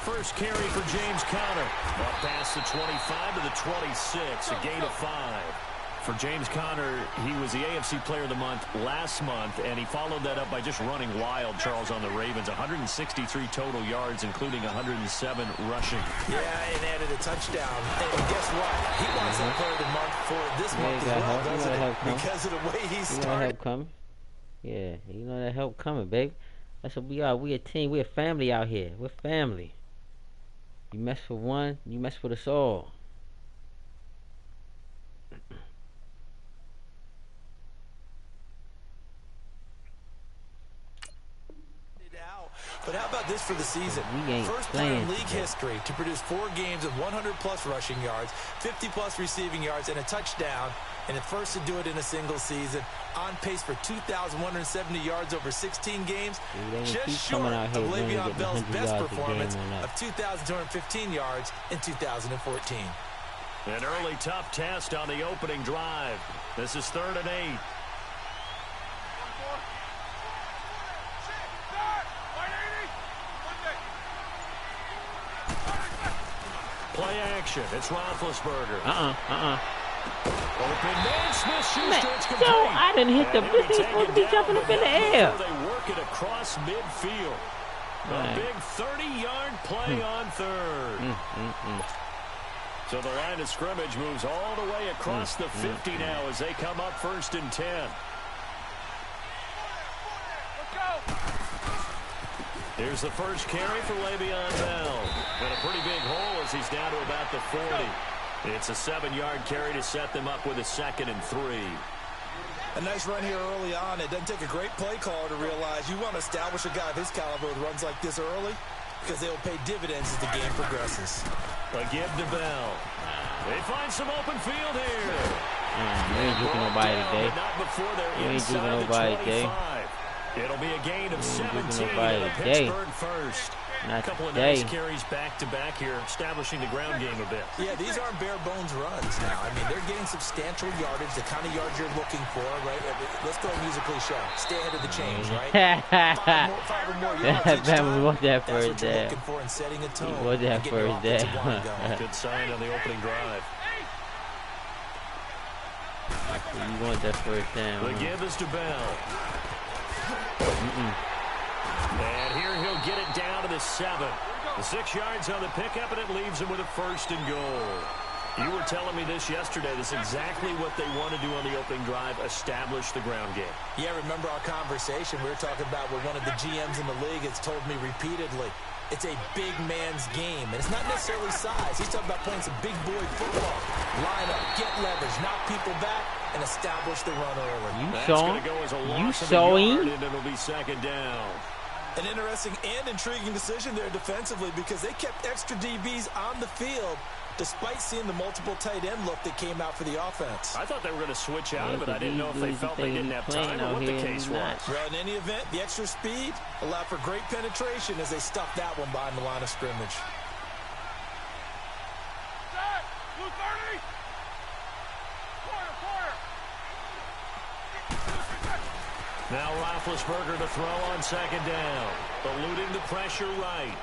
First carry for James Conner. Up past the 25 to the 26, a gain of 5. For James Conner, he was the AFC Player of the Month last month, and he followed that up by just running wild, Charles, on the Ravens. 163 total yards, including 107 rushing. Yeah, and added a touchdown. And guess what? He wants that Player of the Month for this month as well, doesn't he? Because of the way he started. You know that help coming. Yeah, you know that help coming, baby. That's what we are. We a team. We a family out here. We're family. You mess for one, you mess with us all. But how about this for the season? First player in league history to produce 4 games of 100-plus rushing yards, 50-plus receiving yards, and a touchdown, and the first to do it in a single season. On pace for 2,170 yards over 16 games, just short of Le'Veon Bell's best performance of 2,215 yards in 2014. An early tough test on the opening drive. This is 3rd and 8. Play action. It's Roethlisberger. Open man, Smith-Schuster. It's complete. So I didn't hit the. This is supposed to be jumping up in the air. They work it across midfield. A big 30-yard play on 3rd. So the line of scrimmage moves all the way across the 50 now as they come up 1st and 10. Here's the first carry for Le'Veon Bell. And a pretty big hole as he's down to about the 40. It's a 7-yard carry to set them up with a 2nd and 3. A nice run here early on. It doesn't take a great play caller to realize you want to establish a guy of his caliber with runs like this early because they'll pay dividends as the game progresses. A give to Bell. They find some open field here. You ain't juking nobody today. Not before they're you ain't inside juking nobody today. It'll be a gain of 17 nobody to today. Pittsburgh first. Not a couple today. of nice carries back-to-back here, establishing the ground game a bit. Yeah, these aren't bare-bones runs now. I mean, they're getting substantial yardage, the kind of yards you're looking for, right? Let's go music cliche. Stay ahead of the chains, right? five or more yards each time. We want that That's first what you're down. looking for in setting a tone. We want that first down. Good sign on the opening drive. You want that first down. The give is to Bell. And here he'll get it down to the 7. The 6 yards on the pickup, and it leaves him with a 1st and goal. You were telling me this yesterday. This is exactly what they want to do on the opening drive, establish the ground game. Yeah, remember our conversation. We were talking about what one of the GMs in the league has told me repeatedly. It's a big man's game, and it's not necessarily size. He's talking about playing some big boy football. Line up, get leverage, knock people back, and establish the run early. That's going to go as a loss of a yard, and it'll be 2nd down. An interesting and intriguing decision there defensively because they kept extra DBs on the field despite seeing the multiple tight end look that came out for the offense. I thought they were going to switch out, but I didn't know if they felt they didn't have time or what the case was. Well, in any event, the extra speed allowed for great penetration as they stuffed that one behind the line of scrimmage. Blue 30! Corner! Now Roethlisberger to throw on 2nd down. Eluding the pressure right.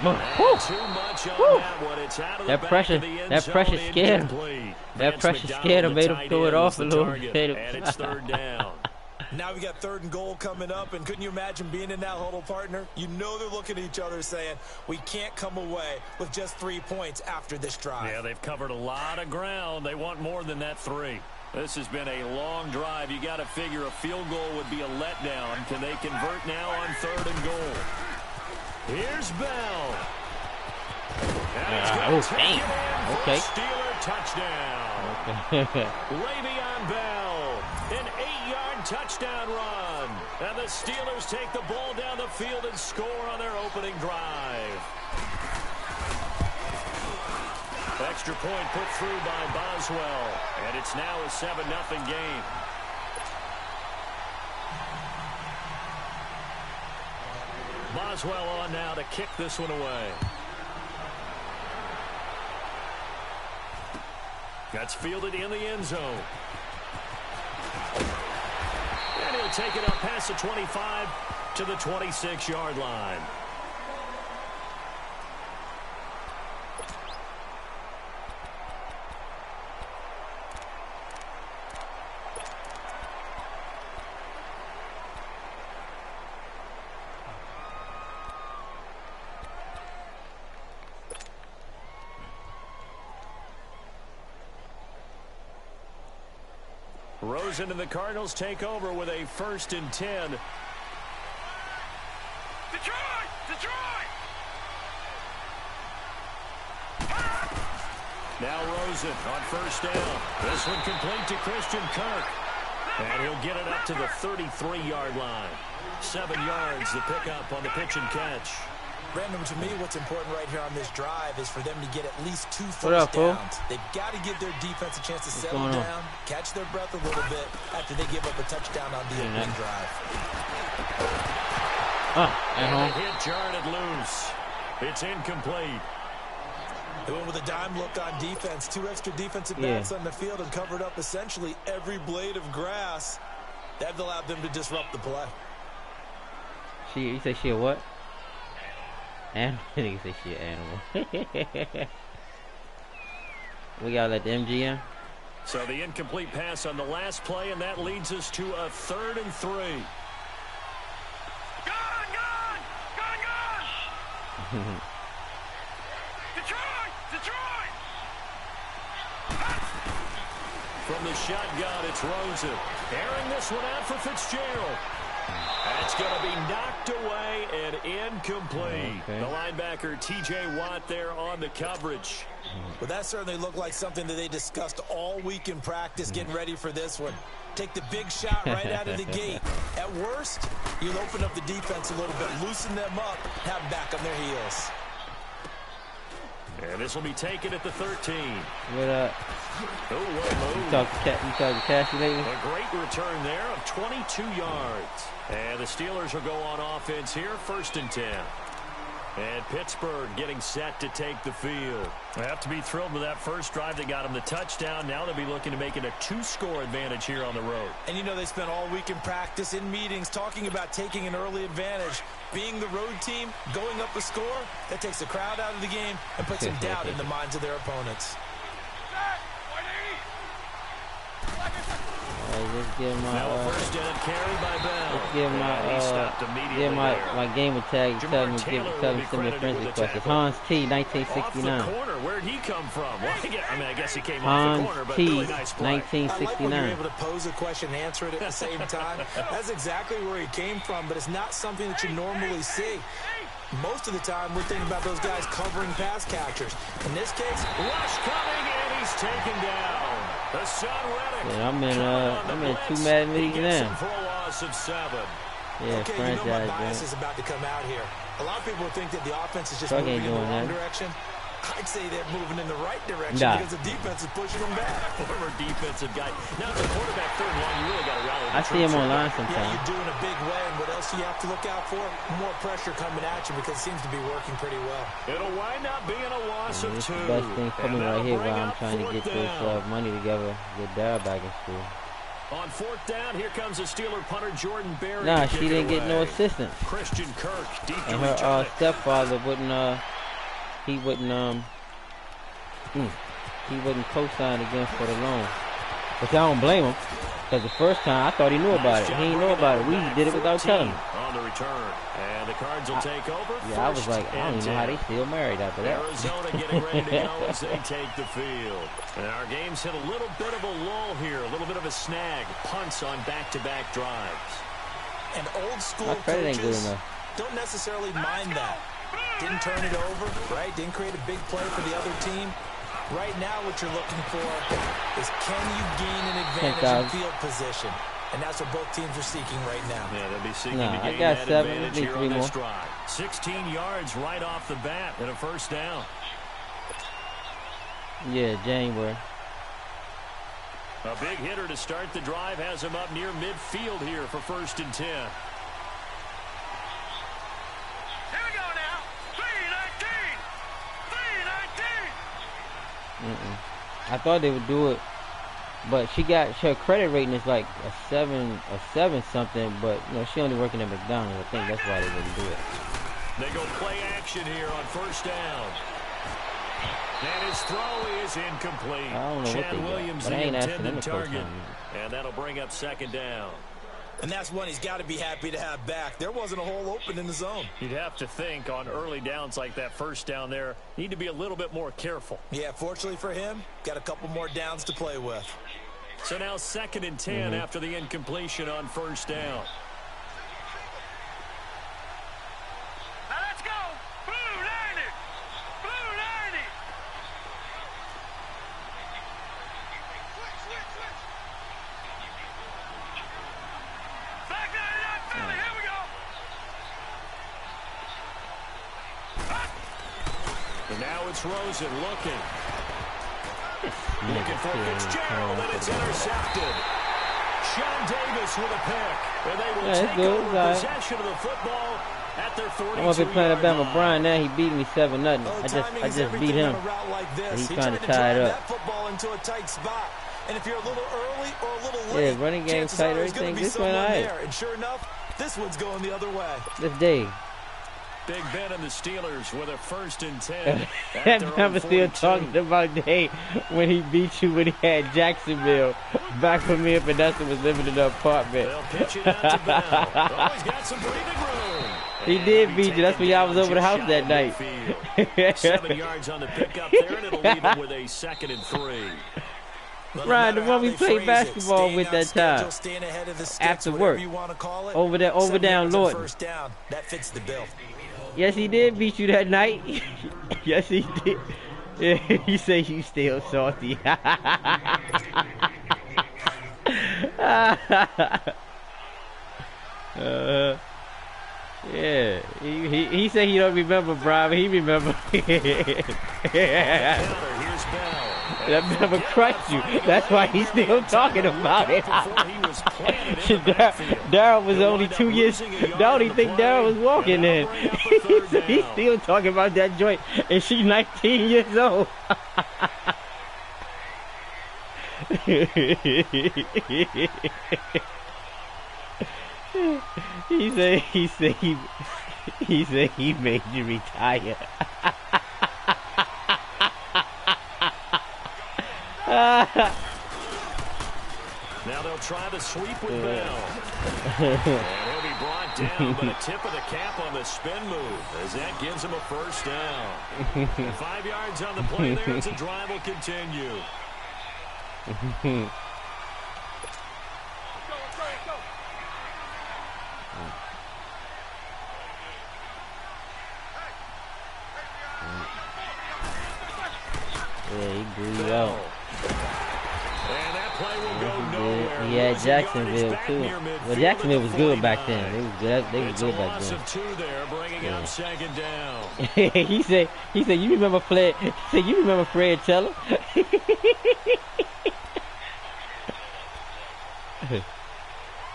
Too much on that one. It's out of the back of the end zone, scared him. That pressure scared him, made him throw it off a little bit. And it's 3rd down. Now we got 3rd and goal coming up, and couldn't you imagine being in that huddle, partner? You know they're looking at each other saying, we can't come away with just 3 points after this drive. Yeah, they've covered a lot of ground. They want more than that 3. This has been a long drive. You got to figure a field goal would be a letdown. Can they convert now on 3rd and goal? Here's Bell. Okay. Steeler touchdown. Le'Veon Bell, an 8-yard touchdown run. And the Steelers take the ball down the field and score on their opening drive. Extra point put through by Boswell. And it's now a 7-0 game. Boswell on now to kick this one away. That's fielded in the end zone. And he'll take it up past the 25 to the 26-yard line. Rosen and the Cardinals take over with a 1st and 10. Detroit! Detroit! Now Rosen on 1st down. This one complete to Christian Kirk. And he'll get it up to the 33-yard line. 7 yards the pickup on the pitch and catch. Brandon, to me, what's important right here on this drive is for them to get at least 2 first downs. They've got to give their defense a chance to settle down, catch their breath a little bit after they give up a touchdown on the opening drive. And the hit jarred loose. It's incomplete. They went with a dime look on defense. 2 extra defensive backs on the field and covered up essentially every blade of grass. That allowed them to disrupt the play. You say she a what? Animal. You say she an animal. We gotta let the MGM. So the incomplete pass on the last play, and that leads us to a 3rd and 3. Gone! Detroit! Detroit! From the shotgun, it's Rosen. Airing this one out for Fitzgerald. That's going to be knocked away and incomplete. The linebacker, T.J. Watt, there on the coverage. Well, that certainly looked like something that they discussed all week in practice, getting ready for this one. Take the big shot right out of the gate. At worst, you'll open up the defense a little bit, loosen them up, have them back on their heels. And this will be taken at the 13. What up? You talking Cassie lately? A great return there of 22 yards. And the Steelers will go on offense here, 1st and 10. And Pittsburgh getting set to take the field. They have to be thrilled with that first drive that got them the touchdown. Now they'll be looking to make it a 2-score advantage here on the road. And you know they spent all week in practice, in meetings, talking about taking an early advantage. Being the road team, going up a score, that takes the crowd out of the game and puts some doubt in the minds of their opponents. Let's give my now a 1st down carry by Bell. Let's give my gamer tag. Tell him send me a friend request. It's HansT1969. Off the corner, where'd he come from? Well, I guess he came off the corner, but really nice play. HansT1969. I like when you're able to pose a question and answer it at the same time. That's exactly where he came from, but it's not something that you normally see. Most of the time, we're thinking about those guys covering pass catchers. In this case, rush coming, and he's taken down. The Son Reddick. Yeah, I'm in 2 Madden leagues now. For a loss of 7. Yeah, okay, franchise, you know my bias is about to come out here. A lot of people think that the offense is just moving in the wrong direction. I'd say they're moving in the right direction because the defense is pushing them back. Former defensive guy. Now the quarterback 3rd and 1, you really got to rally. I see him online sometimes. Yeah, you're doing a big way, and what else do you have to look out for? More pressure coming at you because it seems to be working pretty well. It'll wind up being a loss of 2. This is the best thing for me right here while I'm trying to get this money together, get Dara back in school. On 4th down, here comes a Steeler punter, Jordan Berry. Nah, she didn't get no assistance. Christian Kirk, deep and her stepfather wouldn't, he wouldn't co-sign against for the loan. But I don't blame him, because the first time I thought he knew about it. He didn't know about it. We did it without telling him. On the return, and the Cards will take over. Yeah, I was like, I don't even know how they still married after that. Arizona getting ready to go as they take the field. And our game's hit a little bit of a lull here, a little bit of a snag. Punts on back-to-back drives. And old school coaches don't necessarily mind that. Didn't turn it over, right? Didn't create a big play for the other team. Right now, what you're looking for is can you gain an advantage in field position? And that's what both teams are seeking right now. Yeah, they'll be seeking to gain that advantage here on this drive. 16 yards right off the bat and a 1st down. Yeah, January. A big hitter to start the drive has him up near midfield here for 1st and 10. I thought they would do it, but her credit rating is like a 7 something, but you know she only working at McDonald's. I think that's why they wouldn't do it. They go play action here on 1st down. And his throw is incomplete. I don't know Chad what they Williams, got, but I ain't asking them intended to target. And that'll bring up 2nd down. And that's one he's got to be happy to have back. There wasn't a hole open in the zone. You'd have to think on early downs like that 1st down there, need to be a little bit more careful. Yeah, fortunately for him, got a couple more downs to play with. So now 2nd and 10 after the incompletion on first down. Now let's go. Blue 90. Blue 90. Switch. Back 99 Philly. Here we go. And now it's Rosen looking for Fitzgerald, and it's intercepted. Sean Davis with a pick, and they will take over possession of the football at their 42. I'm up here playing Alabama Brian now. He beat me 7-0. I just beat him. He's trying to tie it up. That football into a tight spot. And if you're a little early or a little late, yeah, running game tight, everything. This one, all right. And sure enough, this one's going the other way. This day. Big Ben and the Steelers with a 1st and 10. I'm still talking about the day when he beat you when he had Jacksonville back from me, but that's was living in the apartment. They'll pitch it out to Bell. Oh, he's got some breathing room. He did beat you. That's when y'all was over the house that night. 7 yards on the pickup there, and it'll leave him with a 2nd and 3. Ryan, the one we played basketball with that time. After work. Over down Lorton. First down. That fits the bill. Yes, he did beat you that night. Yes, he did. Yeah, he said you still salty. Yeah, he said he don't remember, Brian, but he remember. That never crushed you. That's why he's still talking about it. Darryl was only 2 years. I don't even think Darryl was walking then. He's still talking about that joint, and she's 19 years old. He said he made you retire. Now they'll try the sweep with Bell. And he'll be brought down, but a tip of the cap on the spin move, as that gives him a 1st down. 5 yards on the play there as the drive will continue. Yeah, he blew you out. And that play will go nowhere. He had Jacksonville too. Well, Jacksonville was good back then. They was good. They was good back then. Of 2 there, bringing up 2nd down. he said, you remember Fred? He said, you remember Fred Teller?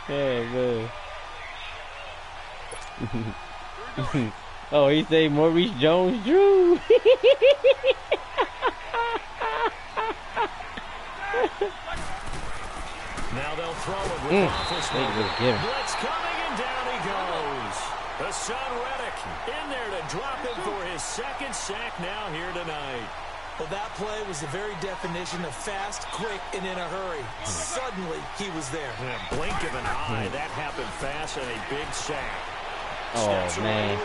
Yeah, man. Oh, he said Maurice Jones-Drew. Now they'll throw it with Roethlisberger. Blitz coming, and down he goes. Hassan Reddick in there to drop him for his 2nd sack now here tonight. Well, that play was the very definition of fast, quick, and in a hurry. Suddenly, he was there. In a blink of an eye, that happened fast and a big sack. Oh, man.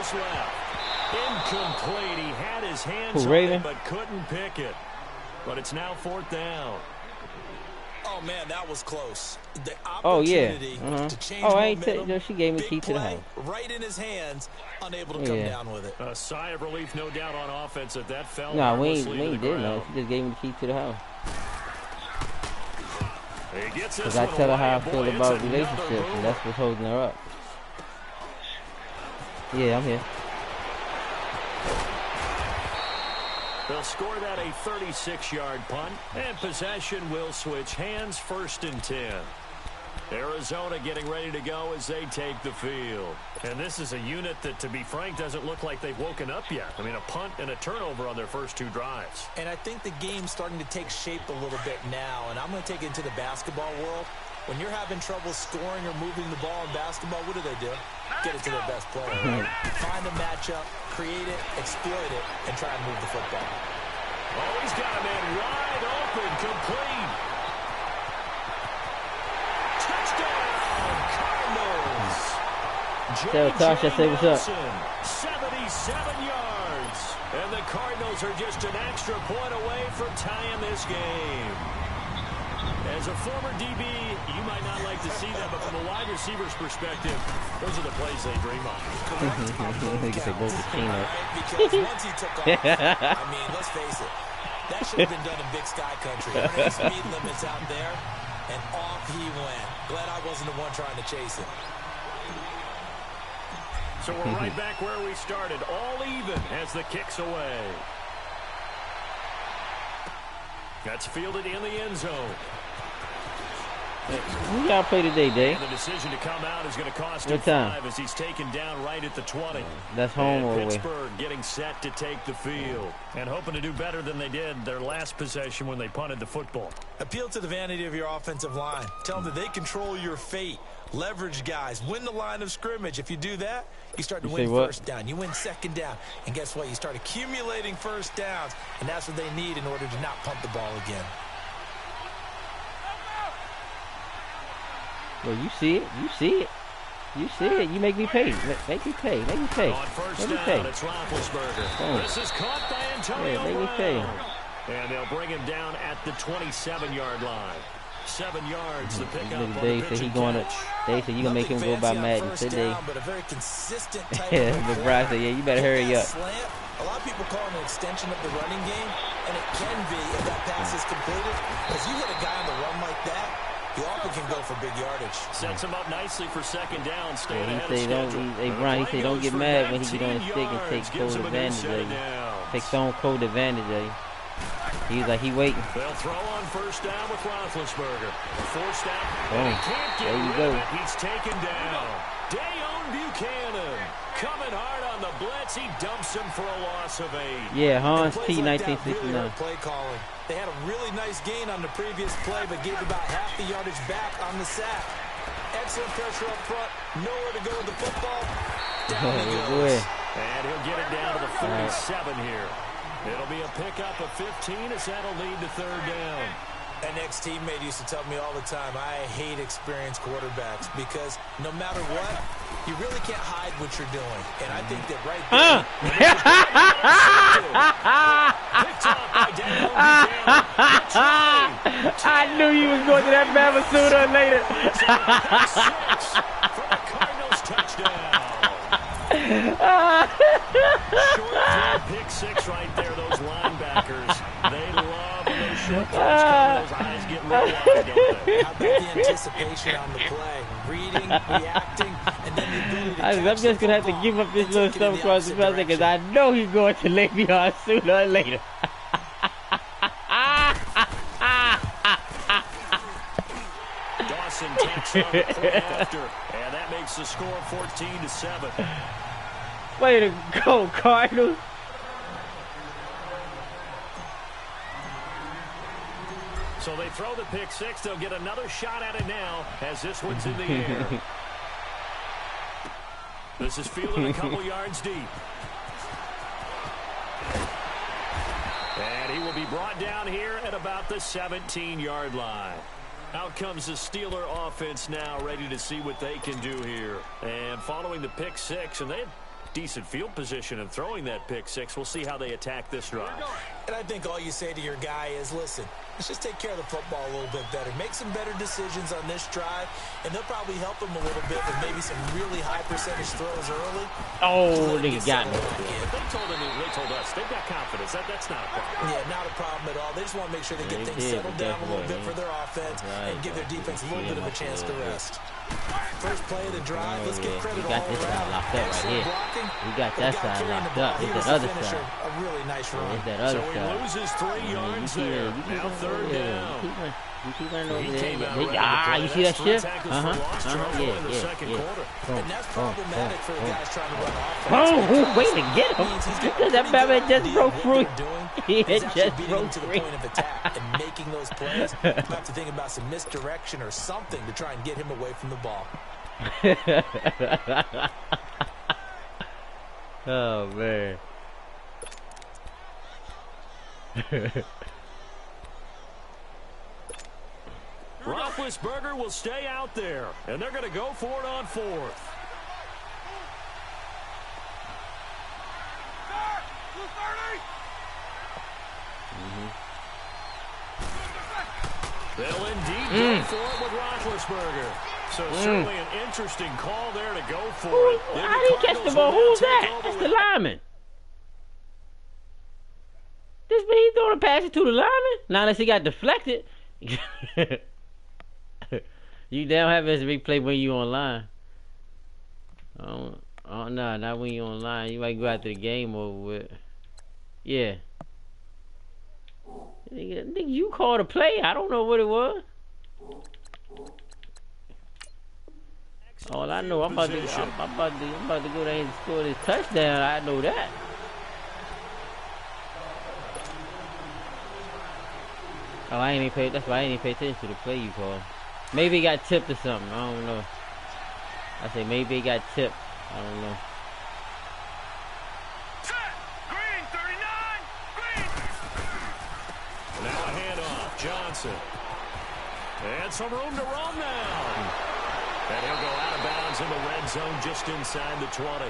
Incomplete. He had his hands on it, but couldn't pick it. But it's now 4th down. Oh, man, that was close. The opportunity to change I ain't momentum, she gave me the key to the house. Right in his hands, unable to come down with it. A sigh of relief, no doubt, on offense at that fell. No, we ain't did no. She just gave me the key to the house. Because I tell her how I feel about relationships, and that's what's holding her up. Yeah, I'm here. They'll score that a 36-yard punt, and possession will switch hands, 1st and 10. Arizona getting ready to go as they take the field. And this is a unit that, to be frank, doesn't look like they've woken up yet. I mean, a punt and a turnover on their first 2 drives. And I think the game's starting to take shape a little bit now, and I'm going to take it into the basketball world. When you're having trouble scoring or moving the ball in basketball, what do? Get it to their best player. Find a matchup, create it, exploit it, and try and move the football. Oh, he's got a man wide open, complete. Touchdown, Cardinals. Tell Tasha, say what's up. 77 yards. And the Cardinals are just an extra point away from tying this game. As a former DB, you might not like to see that, but from a wide receiver's perspective, those are the plays they dream of. You can say both the team up. Because once he took off, I mean, let's face it, that should have been done in Big Sky Country. Running speed limits out there, and off he went. Glad I wasn't the one trying to chase it. So we're right back where we started, all even as the kick's away. That's fielded in the end zone. Who y'all play today, Dave? The decision to come out is going to cost him 5 as he's taken down right at the 20. That's home or away. Pittsburgh getting set to take the field and hoping to do better than they did their last possession when they punted the football. Appeal to the vanity of your offensive line. Tell them that they control your fate. Leverage guys. Win the line of scrimmage. If you do that, you start to win first down. You win second down. And guess what? You start accumulating first downs. And that's what they need in order to not punt the ball again. Well, you see it. You see it. You see it. You make me pay. Make me pay. Make me pay. On first make me down, pay. it's Roethlisberger. This is caught by Antonio Make me pay. And they'll bring him down at the 27-yard line. 7 yards to pick up on the Dave said he going to. Dave said you gonna make him go by Madden today. But a very consistent type but Brian said, yeah, you better hurry up. Slant, a lot of people call it an extension of the running game, and it can be if that pass is completed. Because you hit a guy on the run like that, you often can go for big yardage. Sets him up nicely for second down. Staying ahead He of say Brian, he say don't get mad when he get on the stick and take cold advantage of you. Take stone cold advantage of you. He's like, he waiting. They'll throw on first down with Roethlisberger. Forced out. Boom. There you go. He's taken down. Dayon Buchanan coming hard on the blitz. He dumps him for a loss of 8. Yeah, HansT1969's. Really play calling. They had a really nice gain on the previous play, but gave about half the yardage back on the sack. Excellent pressure up front. Nowhere to go with the football. Down he goes. And he'll get it down to the 37 here. It'll be a pickup of 15 as that'll lead to third down. An ex-teammate used to tell me all the time, I hate experienced quarterbacks because no matter what, you really can't hide what you're doing. And I think that right there... I knew you was going to that Bama sooner or later. For the Cardinals touchdown. Short pick 6 right there, those linebackers. They love when those short throws come, those eyes get real wide, don't they? How about the anticipation on the play? Reading, reacting, and then the ability to I'm just going to have to give up this little stuff across the present because I know he's going to lay me on sooner or later. Dawson takes on the point after, and that makes the score 14-7. Way to go, Cardinals. So they throw the pick 6. They'll get another shot at it now as this one's in the air. This is fielded a couple yards deep. And he will be brought down here at about the 17-yard line. Out comes the Steeler offense now, ready to see what they can do here. And following the pick 6, and they had decent field position in throwing that pick 6. We'll see how they attack this drive. And I think all you say to your guy is, listen, let's just take care of the football a little bit better. Make some better decisions on this drive, and they'll probably help them a little bit with maybe some really high percentage throws early. Oh, they got me. They told us they've got confidence. That's not a problem. Yeah, not a problem at all. They just want to make sure they get things settled down a little bit for their offense and give their defense a little bit of a chance to rest. First play of the drive, let's get credit all around. We got this side locked up right here. We got that side locked up. It's that other side. A really nice run. It's that other side. So he loses 3 yards there. Now third down. You keep running over there. You see that shit? Yeah. And that's problematic for the guys trying to run offense. Oh, wait to get him. Because that Batman just broke free. He He's actually just beating broke him to the free. point of attack and making those plays. You have to think about some misdirection or something to try and get him away from the ball. Oh, man. Roethlisberger will stay out there, and they're going to go for it on 4th. They'll indeed go for it with Roethlisberger. So certainly an interesting call there to go for it. How did he catch the ball? Who's that? That's the lineman. This man, he throwing a pass to the lineman? Not unless he got deflected. You don't have this replay when you online. Oh no, not when you online. You might go after the game over with. Yeah. Nigga, you called a play. I don't know what it was. All I know, I'm about to go there and score this touchdown. I know that. Oh, I ain't even pay. That's why I ain't even pay attention to the play you called. Maybe he got tipped or something. I don't know. I say maybe he got tipped. I don't know. Green, 39, Green. Now a handoff, Johnson. And some room to run now. And he'll go out of bounds in the red zone just inside the 20.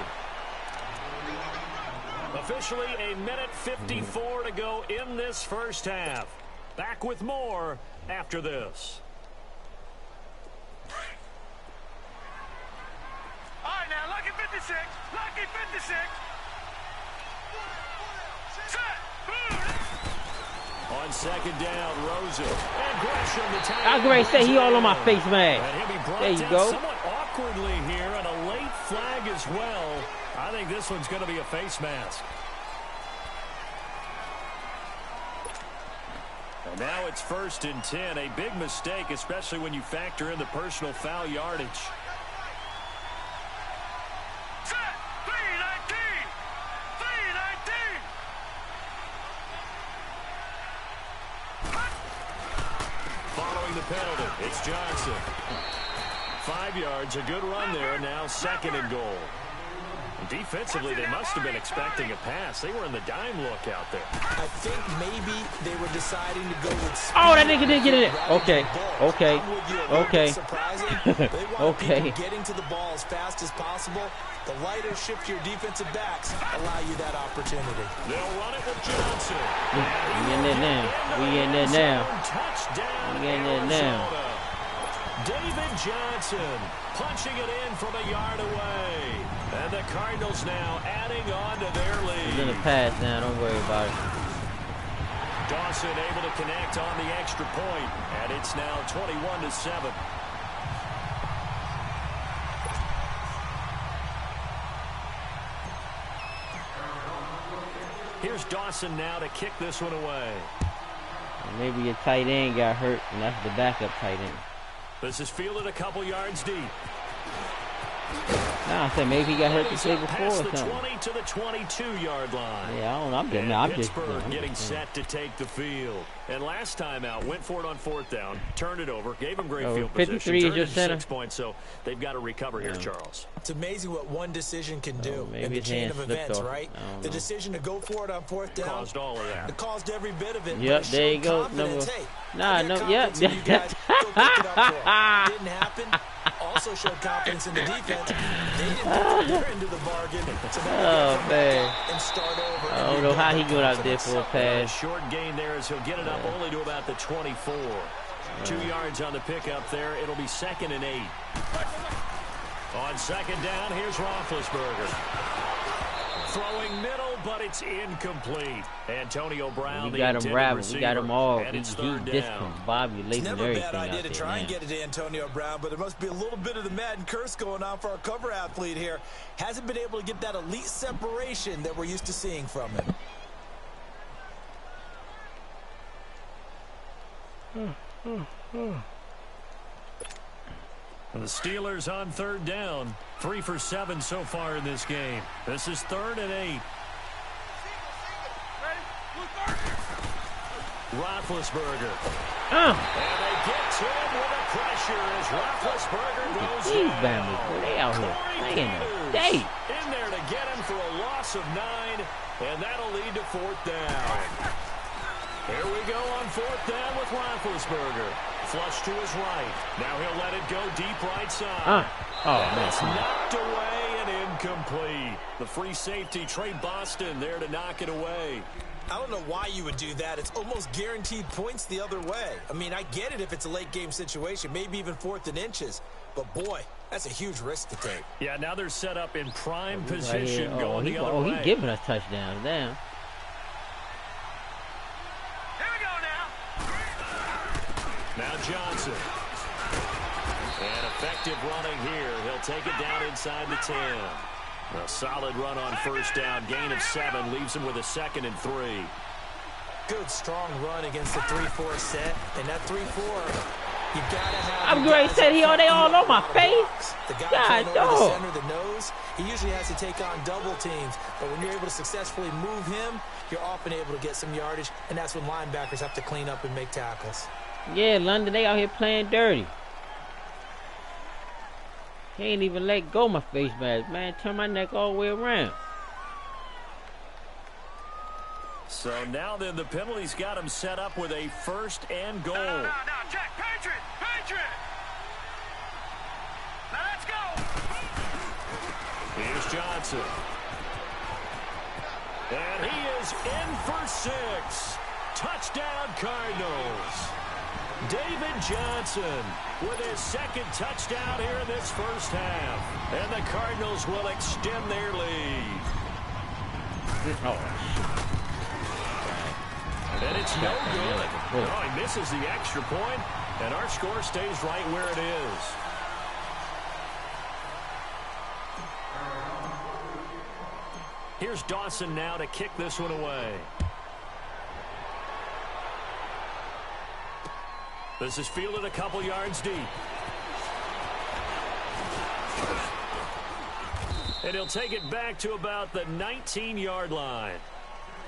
Officially a minute 54 to go in this first half. Back with more after this. All right, now, lucky 56. Lucky 56. Set. On second down, Rosen. And Gresham, the tight end. I was going to say he all on my face, man. And he'll be brought there you down go. Somewhat awkwardly here, and a late flag as well. I think this one's going to be a face mask. And now it's 1st and 10. A big mistake, especially when you factor in the personal foul yardage. Set. 319. 319. Following the penalty, it's Johnson. 5 yards, a good run there, now 2nd and goal. Defensively, they must have been expecting a pass. They were in the dime look out there. I think maybe they were deciding to go with speed. Oh, that nigga didn't get it. Okay. Surprising. They want Okay. people getting to the ball as fast as possible. The lighter shift your defensive backs allow you that opportunity. They'll run it with Johnson. We in there now. We in there now. Touchdown, We in there now. Arizona. David Johnson punching it in from a yard away. And the Cardinals now adding on to their He's in the lead. pass now. Don't worry about it. Dawson able to connect on the extra point, and it's now 21-7. Here's Dawson now to kick this one away. Maybe your tight end got hurt, and that's the backup tight end. This is fielded a couple yards deep. Nah, I said maybe he got hurt the day before Past or the something. 20 to the 22-yard line. Yeah, I don't know. I'm And just Pittsburgh getting set to take the field. And last time out, went for it on 4th down, turned it over, gave him great field 53 position, is turned your it to center? 6 points, so they've got to recover here, Charles. It's amazing what one decision can do maybe in the his chain hand of slipped events, off. right? I don't The know. decision to go for it on 4th down. Caused all of that. It caused every bit of it. Yep, but it there you showed go. confidence. Number- Hey, Nah, I got no, confidence yep. in you guys. Go pick it up for 'em. Didn't happen. Also showed confidence in the defense. They didn't put their end of the bargain. So Oh, man. and start over. I don't know how he going out there for a A pass. short gain there as he'll get it up only to about the 24. 2 yards on the pickup there. It'll be 2nd and 8. On 2nd down, here's Roethlisberger. Throwing middle, but it's incomplete. Antonio Brown, We the got him intended rabble. We receiver, got him all. and He it's 3rd down. discombobulating It's never a everything bad idea out to there try and now. get it to Antonio Brown, but there must be a little bit of the Madden curse going on for our cover athlete here. Hasn't been able to get that elite separation that we're used to seeing from him. The Steelers on 3rd down. 3 for 7 so far in this game. This is 3rd and 8. Roethlisberger. And they get to him with a pressure as Roethlisberger goes These down. families, boy, they out here playing a day. In there to get him for a loss of 9, and that'll lead to 4th down. Here we go on 4th down with Roethlisberger. Flush to his right. Now he'll let it go deep right side. And it's knocked away and incomplete. The free safety, Trey Boston, there to knock it away. I don't know why you would do that. It's almost guaranteed points the other way. I mean, I get it if it's a late game situation, maybe even 4th and inches. But, boy, that's a huge risk to take. Yeah, now they're set up in prime position going the other way. Oh, he's giving us touchdowns. Damn. Here we go now. Now Johnson. And effective running here. He'll take it down inside the 10. A solid run on first down. Gain of 7 leaves him with a 2nd and 3. Good, strong run against the 3-4 set. And that 3-4, you got to have... I'm great. Said they all on my face. The guy God, over the center, the nose, he usually has to take on double teams. But when you're able to successfully move him, you're often able to get some yardage. And that's when linebackers have to clean up and make tackles. Yeah, London, they out here playing dirty. He ain't even let go of my face mask, man. Turn my neck all the way around. So now then, the penalty's got him set up with a 1st and goal. No, check. Patriot. Now let's go. Here's Johnson. And he is in for 6. Touchdown, Cardinals. David Johnson with his 2nd touchdown here in this first half. And the Cardinals will extend their lead. And it's no good. Oh, he misses the extra point, and our score stays right where it is. Here's Dawson now to kick this one away. This is fielded a couple yards deep. And he'll take it back to about the 19-yard line.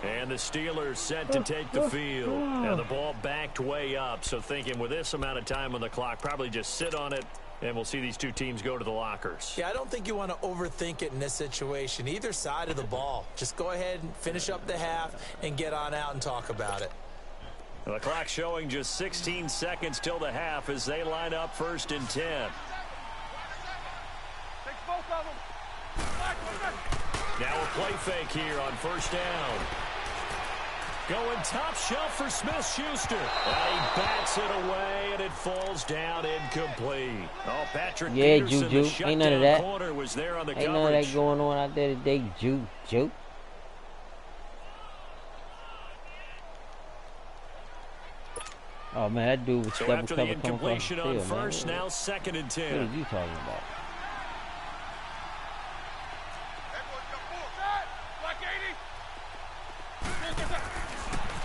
And the Steelers set to take the field. And the ball backed way up. So thinking with this amount of time on the clock, probably just sit on it, and we'll see these two teams go to the lockers. Yeah, I don't think you want to overthink it in this situation. Either side of the ball. Just go ahead and finish up the half and get on out and talk about it. The clock showing just 16 seconds till the half as they line up 1st and 10. Take both of them. Now a play fake here on 1st down. Going top shelf for Smith-Schuster. And he bats it away, and it falls down incomplete. Oh, Patrick Peterson, Juju. the shutdown Ain't none of that. corner, was there on the Ain't coverage. none of that going on out there today, Juju. Oh, man, that dude was So double after cover the coming across incompletion the on field, first, man. now 2nd and 10. What are you talking about?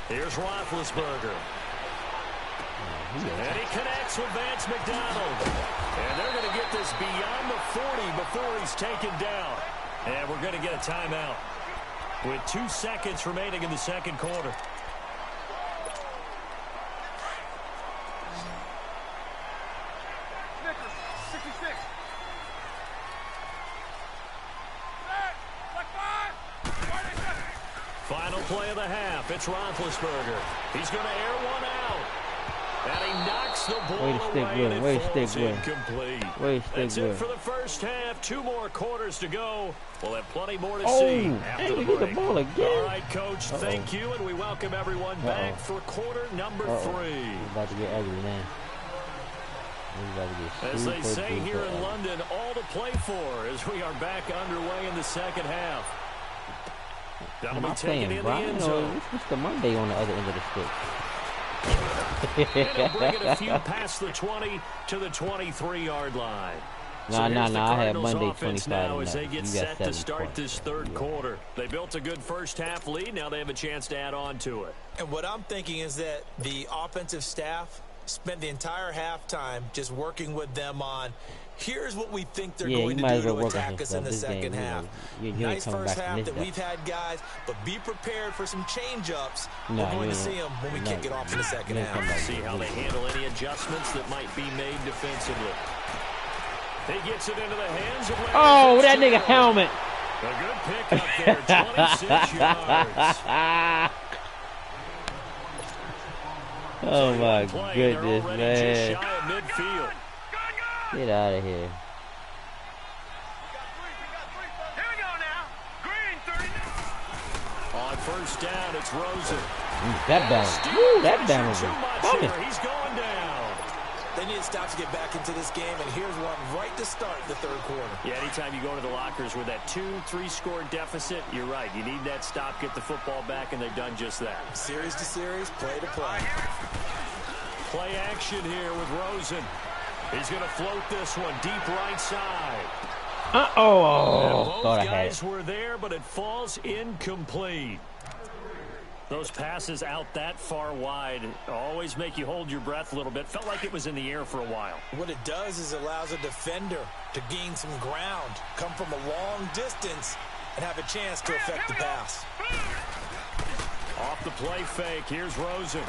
Here's Roethlisberger. And he connects with Vance McDonald. And they're going to get this beyond the 40 before he's taken down. And we're going to get a timeout with 2 seconds remaining in the 2nd quarter. Snickers, 66. Final play of the half. It's Roethlisberger. He's going to air one out. And he knocks the ball away, and it falls incomplete. That's it for the first half. 2 more quarters to go. We'll have plenty more to see after the break. The ball again. All right, Coach, thank you, and we welcome everyone back for quarter number 3. It's about to get ugly now. As they say here in London, all to play for as we are back underway in the 2nd half. That'll be taken in the end zone. It's Mr. Monday on the other end of the stick. And he'll bring it a few past the 20 to the 23-yard line. No, I have Monday offense 25 now as they get set to start points. this 3rd quarter. They built a good first half lead. Now they have a chance to add on to it. And what I'm thinking is that the offensive staff spent the entire halftime just working with them on here's what we think they're going to do to attack us in the 2nd half. Nice first half that we've had, guys, but be prepared for some change-ups. We're going to see them when we kick it off in the 2nd half. See how they handle any adjustments that might be made defensively. He gets it into the hands of Larry. Oh, that nigga helmet. A good pickup there, 26 yards. Oh, my goodness, man. Just shy of midfield. Get out of here. Here we go now. Green, 39. On first down. It's Rosen. That balance is coming. He's going down. They need to stop to get back into this game, and here's one right to start the third quarter. Yeah, anytime you go to the lockers with that 2-3 score deficit, you're right. You need that stop, get the football back, and they've done just that. Series to series, play to play. Play action here with Rosen. He's going to float this one deep right side. Thought Both I had guys it. were there, but it falls incomplete. Those passes out that far wide always make you hold your breath a little bit. Felt like it was in the air for a while. What it does is it allows a defender to gain some ground, come from a long distance, and have a chance to affect the pass. Off the play fake, here's Rosen.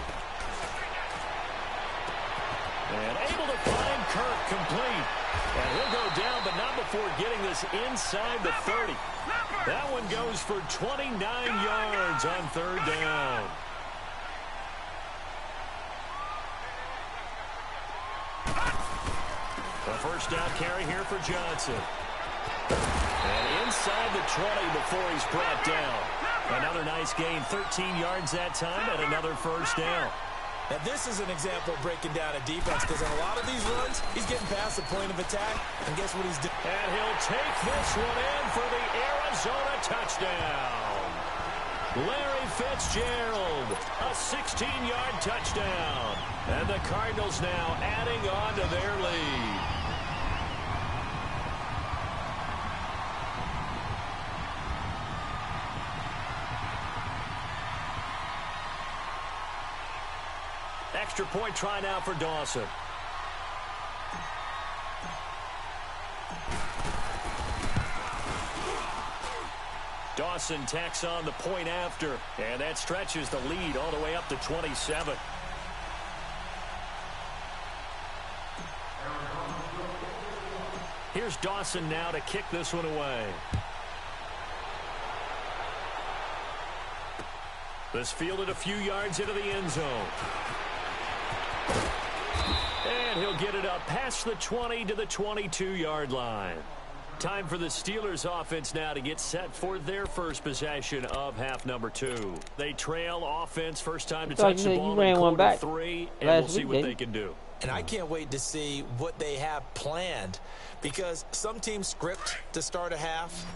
And able to find Kirk complete. And he'll go down, but not before getting this inside the 30. That one goes for 29 yards on third down. A first down carry here for Johnson. And inside the 20 before he's brought down. Another nice gain, 13 yards that time, and another first down. Now, this is an example of breaking down a defense, because in a lot of these runs, he's getting past the point of attack, and guess what he's doing? And he'll take this one in for the Arizona touchdown. Larry Fitzgerald, a 16-yard touchdown. And the Cardinals now adding on to their lead. Extra point try now for Dawson. Dawson tacks on the point after, and that stretches the lead all the way up to 27. Here's Dawson now to kick this one away. This fielded a few yards into the end zone. And he'll get it up past the 20 to the 22-yard line. Time for the Steelers offense now to get set for their first possession of half number 2. They trail offense, first time to touch the ball in quarter 3, and we'll see what they can do. And I can't wait to see what they have planned, because some teams script to start a half.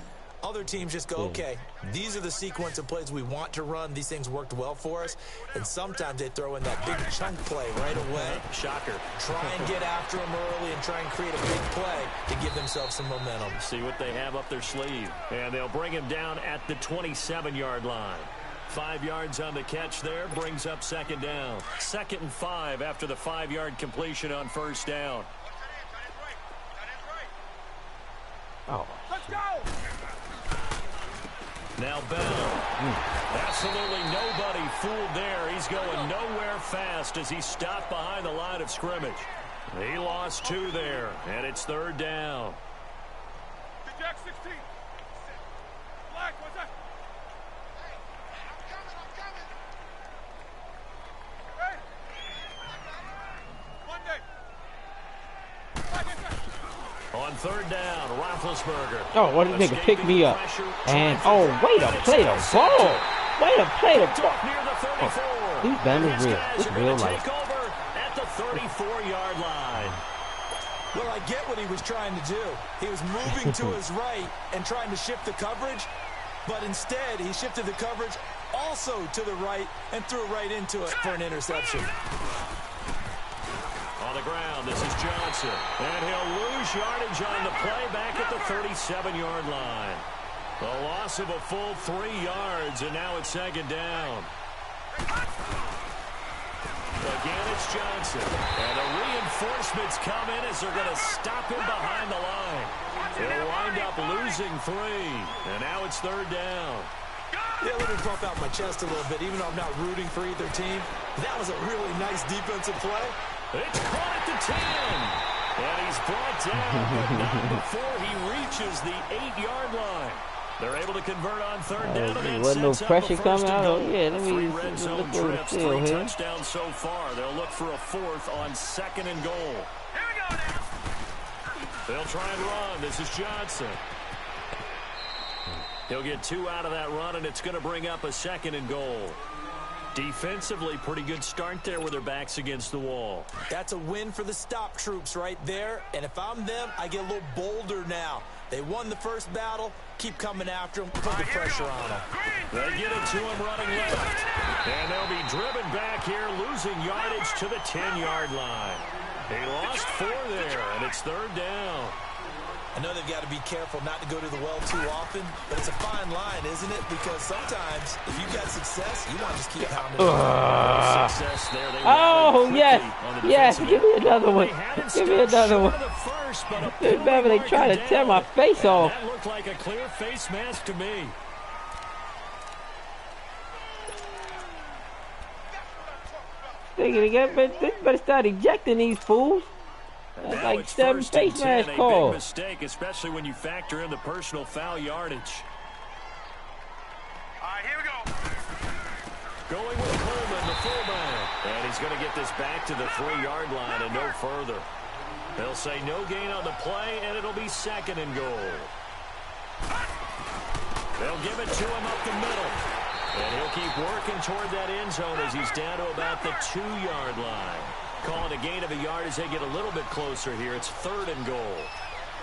Other teams just go, okay, these are the sequence of plays we want to run. These things worked well for us. And sometimes they throw in that big chunk play right away. Shocker. Try and get after them early and try and create a big play to give themselves some momentum. See what they have up their sleeve. And they'll bring him down at the 27-yard line. 5 yards on the catch there, brings up second down. 2nd and 5 after the 5-yard completion on first down. Oh. Let's go! Now Bell. Absolutely nobody fooled there. He's going nowhere fast as he stopped behind the line of scrimmage. He lost 2 there, and it's third down. Jack 16. Black, what's that? Hey, I'm coming. Hey. Monday. On third down, Roethlisberger. Oh, what did nigga pick me up? And, oh, way to play the ball. Way to play the ball. Oh, these banners real. It's real life. Take over at the 34-yard line. Well, I get what he was trying to do. He was moving to his right and trying to shift the coverage, but instead he shifted the coverage also to the right and threw it right into it for an interception. On the ground, this is Johnson. And he'll lose yardage on the play back at the 37-yard line. The loss of a full 3 yards, and now it's second down. Again, it's Johnson. And the reinforcements come in as they're going to stop him behind the line. He'll wind up losing 3. And now it's third down. Yeah, let me puff out my chest a little bit, even though I'm not rooting for either team. That was a really nice defensive play. It's caught at the 10. And he's brought down, but not before he reaches the 8-yard line. They're able to convert on third down. And wasn't no pressure coming out. Oh, yeah, let me red zone look over the trips, field 3 here. touchdowns so far. They'll look for a 4th on 2nd and goal. Here we go now. They'll try and run. This is Johnson. He'll get 2 out of that run, and it's going to bring up a 2nd and goal. Defensively, pretty good start there with their backs against the wall. That's a win for the stop troops right there. And if I'm them, I get a little bolder now. They won the first battle. Keep coming after them. Put the pressure on them. They get it to him running left. And they'll be driven back here, losing yardage to the 10-yard line. He lost 4 there, and it's 3rd down. I know they've got to be careful not to go to the well too often, but it's a fine line, isn't it? Because sometimes, if you've got success, you want to just keep pounding. Success there. Oh, yes. Yes, give me another one. Give me another one. Remember, they tried to tear my face off. That looked like a clear face mask to me. They better start ejecting these fools. That's like 7 face mask calls. A big mistake, especially when you factor in the personal foul yardage. All right, here we go. Going with Coleman, the fullback. And he's going to get this back to the 3-yard line and no further. They'll say no gain on the play, and it'll be 2nd and goal. They'll give it to him up the middle. And he'll keep working toward that end zone as he's down to about the 2-yard line. Calling a gain of a yard as they get a little bit closer here. It's 3rd and goal.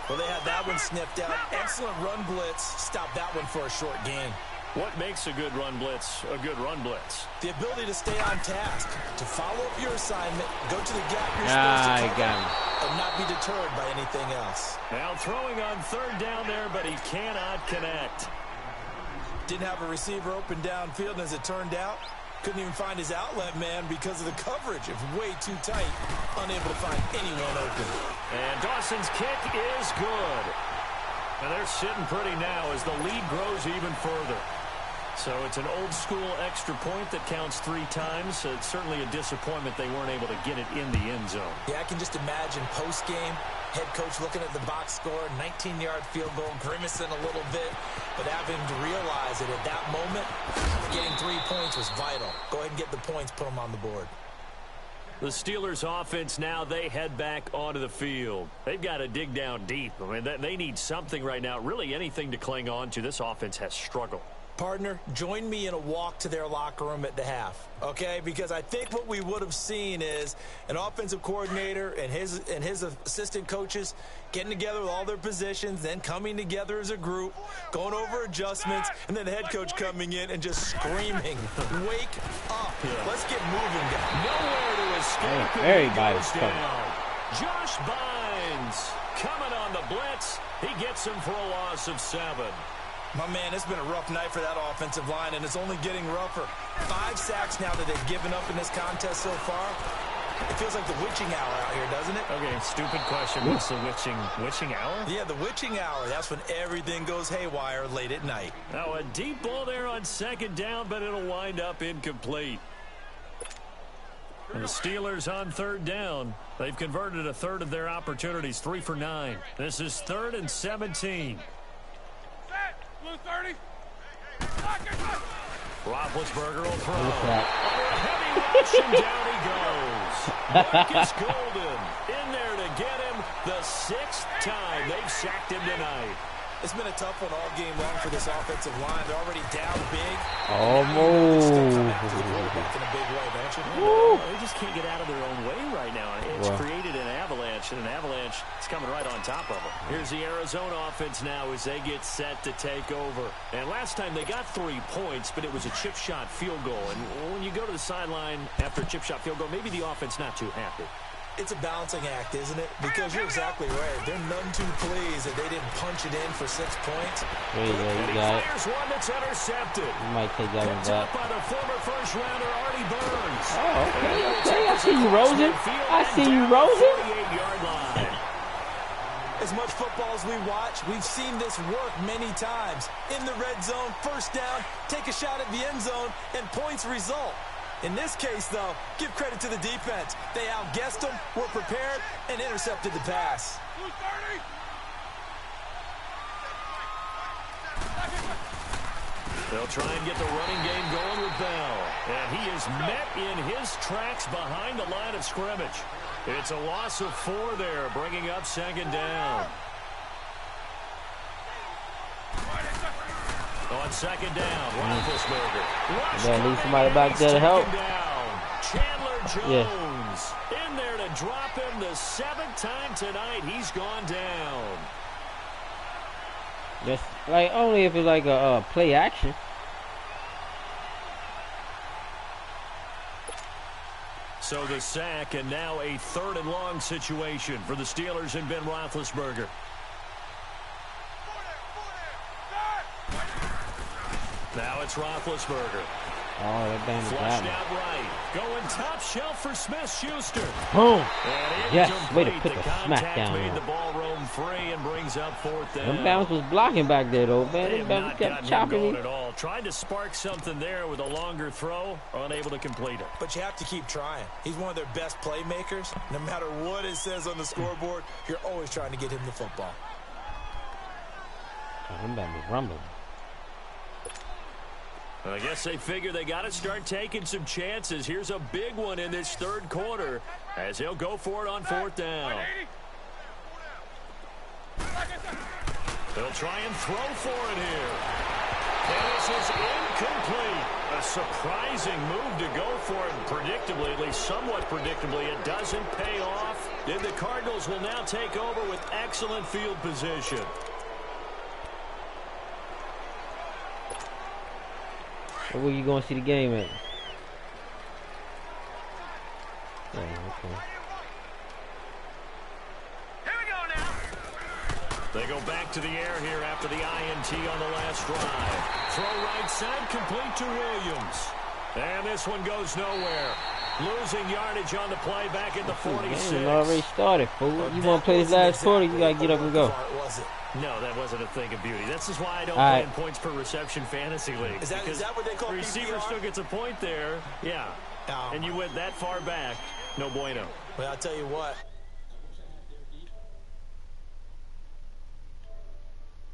Well, they had that one sniffed out. Excellent run blitz. Stop that one for a short gain. What makes a good run blitz a good run blitz? The ability to stay on task, to follow up your assignment, go to the gap you're supposed to cover, and not be deterred by anything else. Now throwing on 3rd down there, but he cannot connect. Didn't have a receiver open downfield, and as it turned out, couldn't even find his outlet man because of the coverage. It was way too tight, unable to find anyone open. And Dawson's kick is good. And they're sitting pretty now as the lead grows even further. So it's an old-school extra point that counts 3 times. So it's certainly a disappointment they weren't able to get it in the end zone. Yeah, I can just imagine post-game, head coach looking at the box score, 19-yard field goal, grimacing a little bit, but having to realize that at that moment, getting 3 points was vital. Go ahead and get the points, put them on the board. The Steelers offense now, they head back onto the field. They've got to dig down deep. I mean, they need something right now, really anything to cling on to. This offense has struggled. Partner, join me in a walk to their locker room at the half, okay? Because I think what we would have seen is an offensive coordinator and his assistant coaches getting together with all their positions, then coming together as a group, going over adjustments, and then the head coach coming in and just screaming, wake up. Yeah. Let's get moving, guys. Nowhere to escape. Everybody's coming. Josh Bynes coming on the blitz. He gets him for a loss of 7. My man, it's been a rough night for that offensive line, and it's only getting rougher. 5 sacks now that they've given up in this contest so far. It feels like the witching hour out here, doesn't it? Okay, stupid question. What's the witching hour? Yeah, the witching hour. That's when everything goes haywire late at night. Now, a deep ball there on 2nd down, but it'll wind up incomplete. And the Steelers on 3rd down. They've converted a third of their opportunities, 3 for 9. This is 3rd and 17. Blue 30. Roethlisberger will throw. Under a heavy rush, and down he goes. Marcus Golden in there to get him the 6th time they've sacked him tonight. It's been a tough one all game long for this offensive line. They're already down big. Almost. In a big way, don't you? They just can't get out of their own way right now. It's created an avalanche, and an avalanche is coming right on top of them. Here's the Arizona offense now as they get set to take over. And last time they got 3 points, but it was a chip shot field goal. And when you go to the sideline after a chip shot field goal, maybe the offense not too happy. It's a balancing act, isn't it? Because you're exactly right. They're none too pleased that they didn't punch it in for 6 points. There you go, you got it. Here's one that's intercepted. You might take that one back. By the former first-rounder Artie Burns. Oh, okay. I see you, Rosen. I see you, Rosen. 48-yard line. As much football as we watch, we've seen this work many times. In the red zone, first down, take a shot at the end zone, and points result. In this case, though, give credit to the defense. They outguessed them, were prepared, and intercepted the pass. They'll try and get the running game going with Bell. And he is met in his tracks behind the line of scrimmage. It's a loss of 4 there, bringing up 2nd down. second down. Roethlisberger. At least somebody back there to help. Chandler Jones in there to drop him the 7th time tonight. He's gone down. Just like only if it's like a play action. So the sack, and now a 3rd and long situation for the Steelers and Ben Roethlisberger. Now it's Roethlisberger. Oh, that damn flushed out right. Going top shelf for Smith-Schuster. Boom. Yes, way to put the smack down made there. the ball roam free and brings up 4th down. Them bounce was blocking back there, though, man. Them bounce kept chopping me. At all. Tried to spark something there with a longer throw, unable to complete it. But you have to keep trying. He's one of their best playmakers. No matter what it says on the scoreboard, you're always trying to get him the football. Oh, them bounce was rumbling. I guess they figure they got to start taking some chances. Here's a big one in this 3rd quarter as he'll go for it on 4th down. They'll try and throw for it here. And this is incomplete. A surprising move to go for it predictably, at least somewhat predictably. It doesn't pay off. And the Cardinals will now take over with excellent field position. Where you going to see the game at? Oh, okay. Here we go now. They go back to the air here after the INT on the last drive. Throw right side, complete to Williams. And this one goes nowhere. Losing yardage on the play back at the 46. The game already started, fool. You want to play this last quarter, you got to get up and go. No, that wasn't a thing of beauty. This is why I don't play in points per reception fantasy league. Is that what they call the receiver PPR? still gets a point there. Yeah. And you went that far back. No bueno. Well, I'll tell you what.